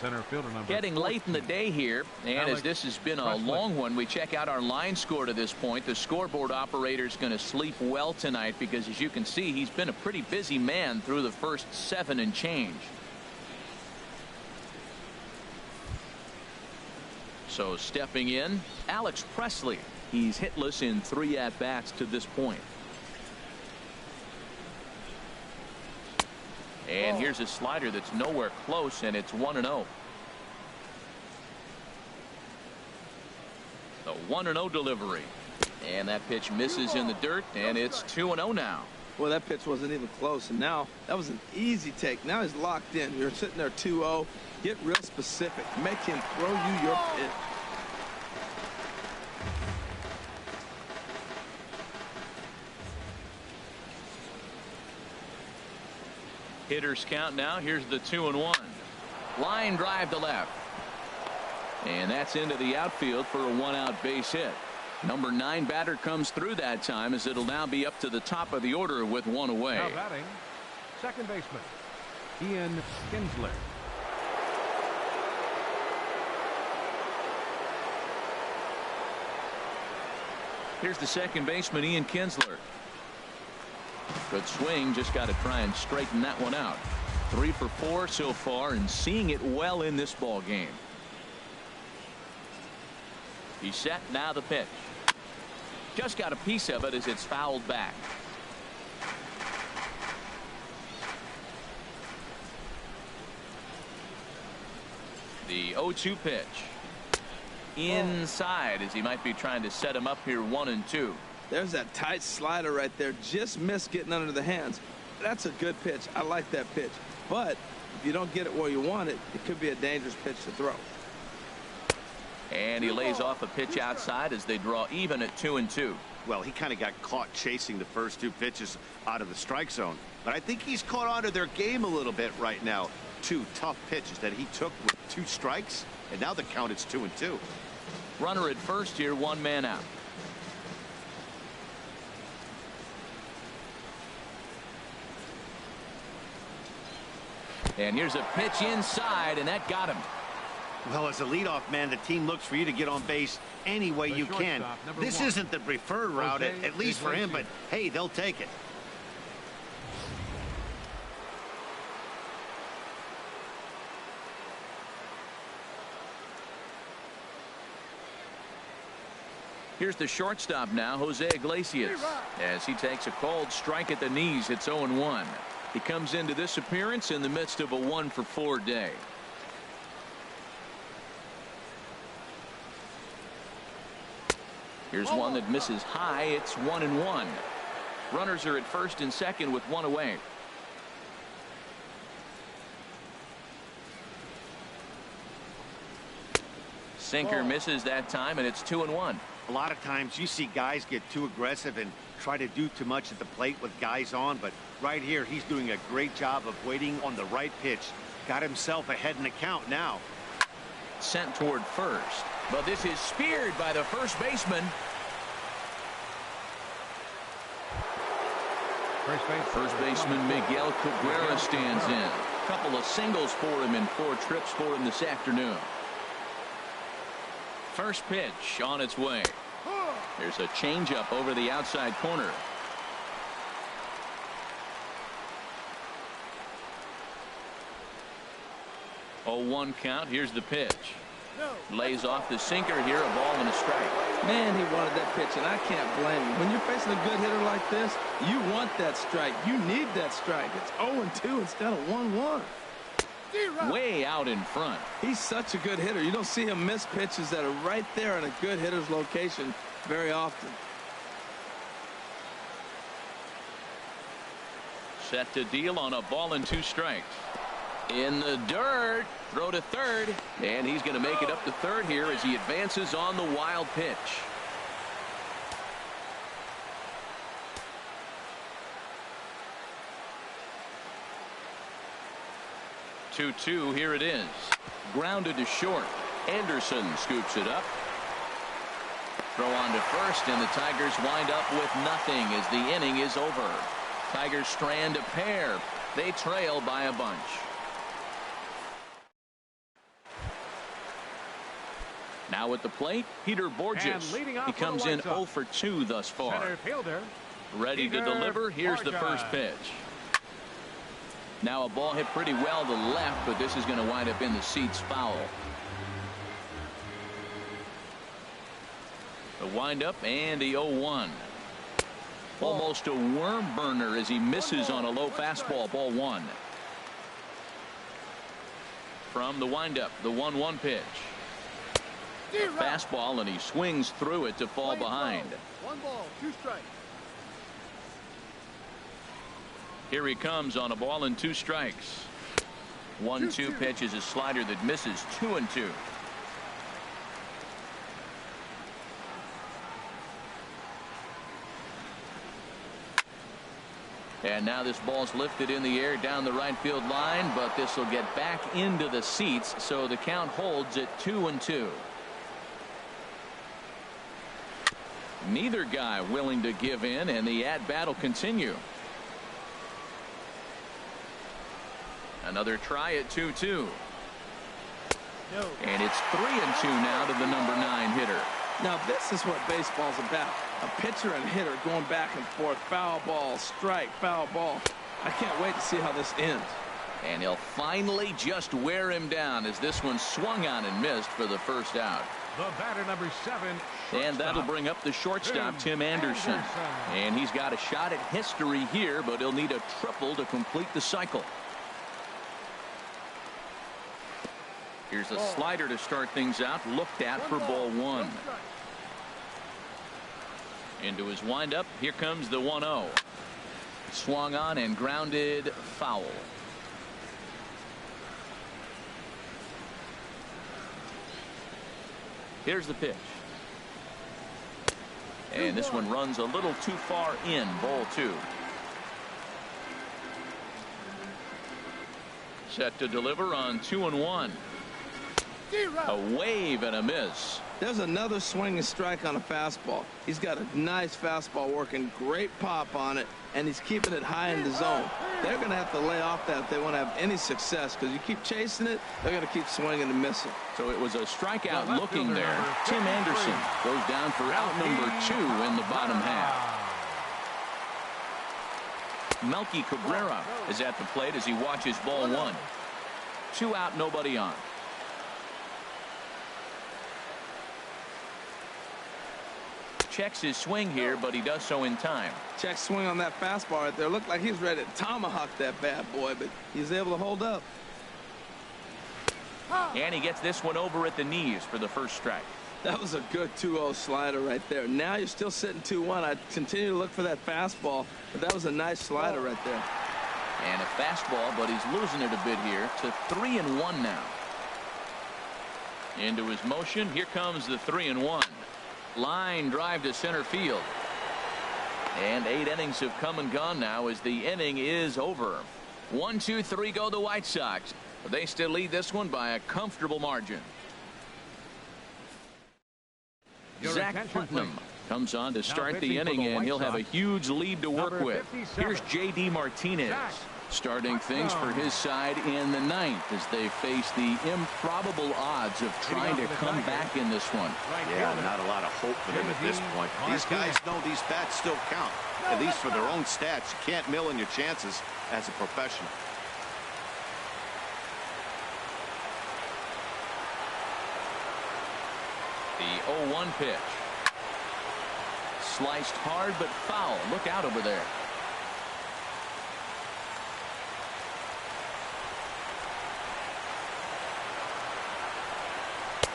Center fielder number Getting 14. late in the day here, and as this has been a long one, we check out our line score to this point. The scoreboard operator is going to sleep well tonight because, as you can see, he's been a pretty busy man through the first 7 and change. So stepping in, Alex Presley. He's hitless in 3 at-bats to this point. And here's a slider that's nowhere close, and it's 1-0. The 1-0 delivery. And that pitch misses in the dirt, and it's 2-0 now. Well, that pitch wasn't even close, and now that was an easy take. Now he's locked in. You're sitting there 2-0. Get real specific. Make him throw you your pitch. Hitters count now. Here's the 2-1. Line drive to left. And that's into the outfield for a 1-out base hit. Number 9 batter comes through that time, as it'll now be up to the top of the order with 1 away. Now batting, second baseman, Ian Kinsler. Here's the second baseman, Ian Kinsler. Good swing, just got to try and straighten that one out. 3 for 4 so far, and seeing it well in this ball game. He's set, now the pitch. Just got a piece of it as it's fouled back. The 0-2 pitch. Inside, as he might be trying to set him up here 1-2. There's that tight slider right there. Just missed getting under the hands. That's a good pitch. I like that pitch. But if you don't get it where you want it, it could be a dangerous pitch to throw. And he lays off a pitch outside as they draw even at 2-2. Well, he kind of got caught chasing the first 2 pitches out of the strike zone. But I think he's caught on to their game a little bit right now. 2 tough pitches that he took with 2 strikes. And now the count is 2-2. Runner at first here, 1 man out. And here's a pitch inside, and that got him. Well, as a leadoff man, the team looks for you to get on base any way you can. This isn't the preferred route, at least for him, but hey, they'll take it. Here's the shortstop now, Jose Iglesias, as he takes a cold strike at the knees. It's 0-1. He comes into this appearance in the midst of a 1 for 4 day. Here's one that misses high. It's 1-1. Runners are at first and second with 1 away. Sinker misses that time, and it's 2-1. A lot of times you see guys get too aggressive and try to do too much at the plate with guys on, but right here he's doing a great job of waiting on the right pitch. Got himself ahead in the count now. Sent toward first, but this is speared by the first baseman. First baseman Miguel Cabrera stands in. Couple of singles for him and 4 trips for him this afternoon. First pitch on its way. There's a changeup over the outside corner. Oh, 1 count. Here's the pitch. Lays off the sinker here, a ball and a strike. Man, he wanted that pitch, and I can't blame him. When you're facing a good hitter like this, you want that strike. You need that strike. It's 0-2 instead of 1-1. Way out in front. He's such a good hitter. You don't see him miss pitches that are right there in a good hitter's location very often. Set to deal on a ball and 2 strikes. In the dirt, throw to third, and he's going to make it up to third here as he advances on the wild pitch. Two, here it is. Grounded to short. Anderson scoops it up. Throw on to first, and the Tigers wind up with nothing as the inning is over. Tigers strand a pair. They trail by a bunch. Now at the plate, Peter Borges. He comes in 0 for 2 thus far. Center fielder. Ready to deliver. Here's the first pitch. Now a ball hit pretty well to the left, but this is going to wind up in the seats foul. The windup and the 0-1. Almost a worm burner as he misses on a low fastball. Ball 1. From the windup, the 1-1 pitch. Fastball, and he swings through it to fall behind. 1 ball, 2 strikes. Here he comes on a ball and 2 strikes. 1-2 pitch is a slider that misses. 2-2. And now this ball's lifted in the air down the right field line, but this will get back into the seats, so the count holds at 2-2. Neither guy willing to give in, and the at-bat will continue. Another try at 2-2. No. And it's 3-2 now to the number 9 hitter. Now this is what baseball's about. A pitcher and hitter going back and forth. Foul ball, strike, foul ball. I can't wait to see how this ends. And he'll finally just wear him down as this one swung on and missed for the first out. The batter, number 7. And that'll bring up the shortstop, Tim Anderson. And he's got a shot at history here, but he'll need a triple to complete the cycle. Here's a slider to start things out, looked at for ball 1. Into his windup, here comes the 1-0. Swung on and grounded foul. Here's the pitch. And this one runs a little too far in. Ball 2. Set to deliver on 2-1. A wave and a miss. There's another swinging strike on a fastball. He's got a nice fastball working, great pop on it, and he's keeping it high in the zone. They're going to have to lay off that if they want to have any success, because you keep chasing it, they're going to keep swinging and missing. So it was a strikeout looking there. Tim Anderson goes down for out number 2 in the bottom half. Melky Cabrera is at the plate as he watches ball 1. 2 out, nobody on. Checks his swing here, but he does so in time. Check swing on that fastball right there. Looked like he was ready to tomahawk that bad boy, but he's able to hold up. And he gets this one over at the knees for the first strike. That was a good 2-0 slider right there. Now you're still sitting 2-1. I continue to look for that fastball, but that was a nice slider right there. And a fastball, but he's losing it a bit here to 3-1 now. Into his motion. Here comes the 3-1. Line drive to center field. And 8 innings have come and gone now as the inning is over. 1, 2, 3 go the White Sox. They still lead this one by a comfortable margin. Zach Putnam comes on to start the inning, and he'll have a huge lead to work with. Here's J.D. Martinez starting things for his side in the 9th as they face the improbable odds of trying to come back in this one. Yeah, not a lot of hope for them at this point. These guys know these bats still count, at least for their own stats. You can't mill in your chances as a professional. The 0-1 pitch. Sliced hard but foul. Look out over there.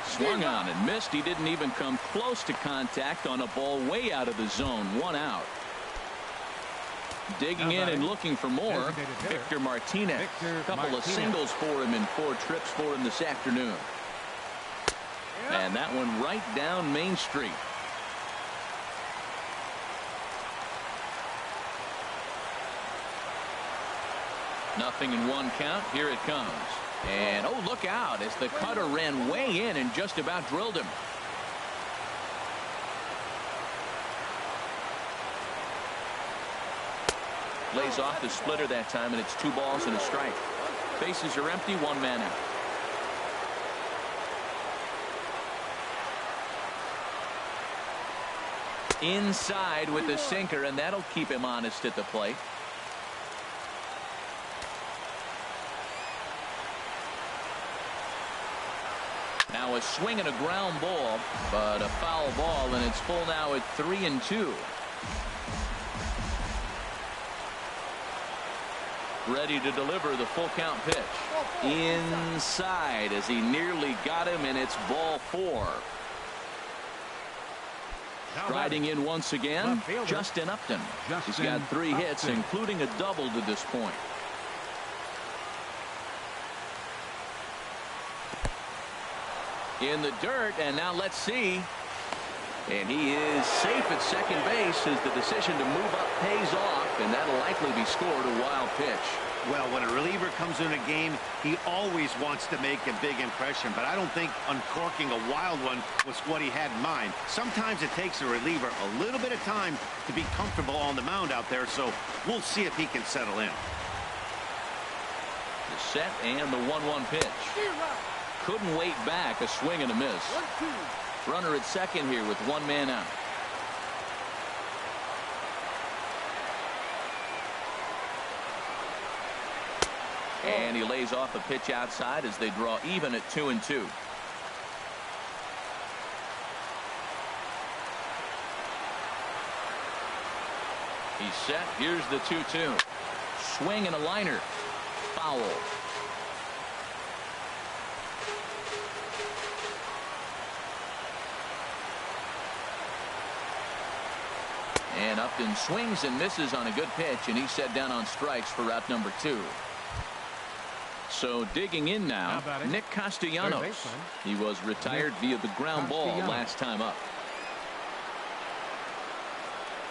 Swung on and missed. He didn't even come close to contact on a ball way out of the zone. 1 out. Digging in and looking for more. Victor Martinez. A couple of singles for him in 4 trips for him this afternoon. And that one right down Main Street. Nothing in 1 count. Here it comes. And oh, look out as the cutter ran way in and just about drilled him. Lays off the splitter that time, and it's 2 balls and a strike. Bases are empty, 1 man out. Inside with the sinker, and that'll keep him honest at the plate. Now a swing and a ground ball, but a foul ball, and it's full now at 3-2. Ready to deliver the full count pitch. Inside as he nearly got him, and it's ball 4. Riding in once again, Justin Upton. He's got 3 hits, including a double to this point. In the dirt, and now let's see. And he is safe at second base as the decision to move up pays off, and that'll likely be scored a wild pitch. Well, when a reliever comes in a game, he always wants to make a big impression, but I don't think uncorking a wild one was what he had in mind. Sometimes it takes a reliever a little bit of time to be comfortable on the mound out there, so we'll see if he can settle in. The set and the 1-1 pitch. Couldn't wait back, a swing and a miss. 1-2. Runner at second here with 1 man out. And he lays off a pitch outside as they draw even at 2-2. He's set. Here's the 2-2. Swing and a liner. Foul. And Upton swings and misses on a good pitch, and he's set down on strikes for route number 2. So digging in now, Nick Castellanos. He was retired via the ground ball last time up.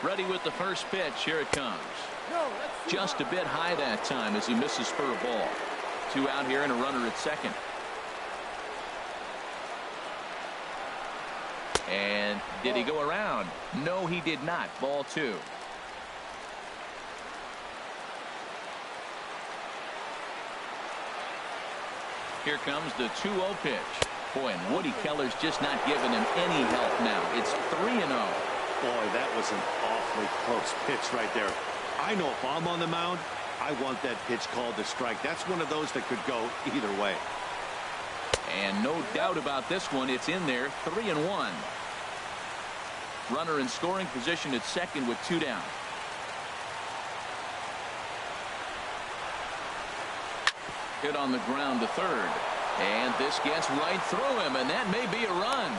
Ready with the first pitch. Here it comes. Just a bit high that time as he misses for a ball. 2 out here and a runner at second. And did he go around? No, he did not. Ball 2. Here comes the 2-0 pitch. Boy, and Woody Keller's just not giving him any help now. It's 3-0. Boy, that was an awfully close pitch right there. I know if I'm on the mound, I want that pitch called a strike. That's one of those that could go either way. And no doubt about this one. It's in there. 3-1. Runner in scoring position at second with 2 down. Hit on the ground to third. And this gets right through him, and that may be a run.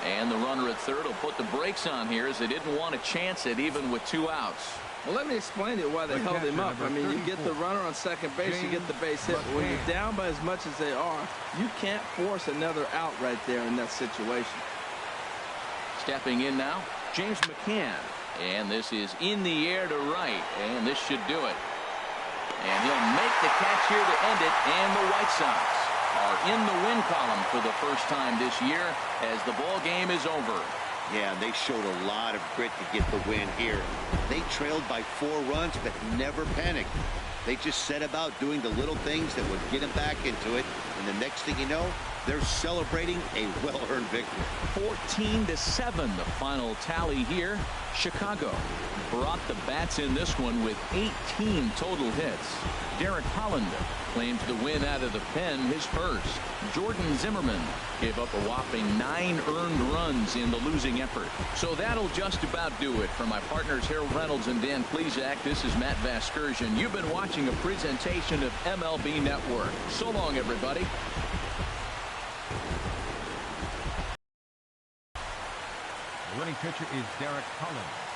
And the runner at third will put the brakes on here as they didn't want to chance it even with 2 outs. Well, let me explain it why they held him up. I mean, you get the runner on second base, you get the base hit. But when you're down by as much as they are, you can't force another out right there in that situation. Stepping in now, James McCann. And this is in the air to right, and this should do it. And he'll make the catch here to end it, and the White Sox are in the win column for the first time this year as the ball game is over. Yeah, they showed a lot of grit to get the win here. They trailed by 4 runs, but never panicked. They just set about doing the little things that would get them back into it. And the next thing you know, they're celebrating a well-earned victory. 14-7, the final tally here. Chicago brought the bats in this one with 18 total hits. Derek Holland claims the win out of the pen, his first. Jordan Zimmerman gave up a whopping 9 earned runs in the losing effort. So that'll just about do it. For my partners Harold Reynolds and Dan Plesac, this is Matt Vasgersian. You've been watching a presentation of MLB Network. So long, everybody. The winning pitcher is Derek Holland.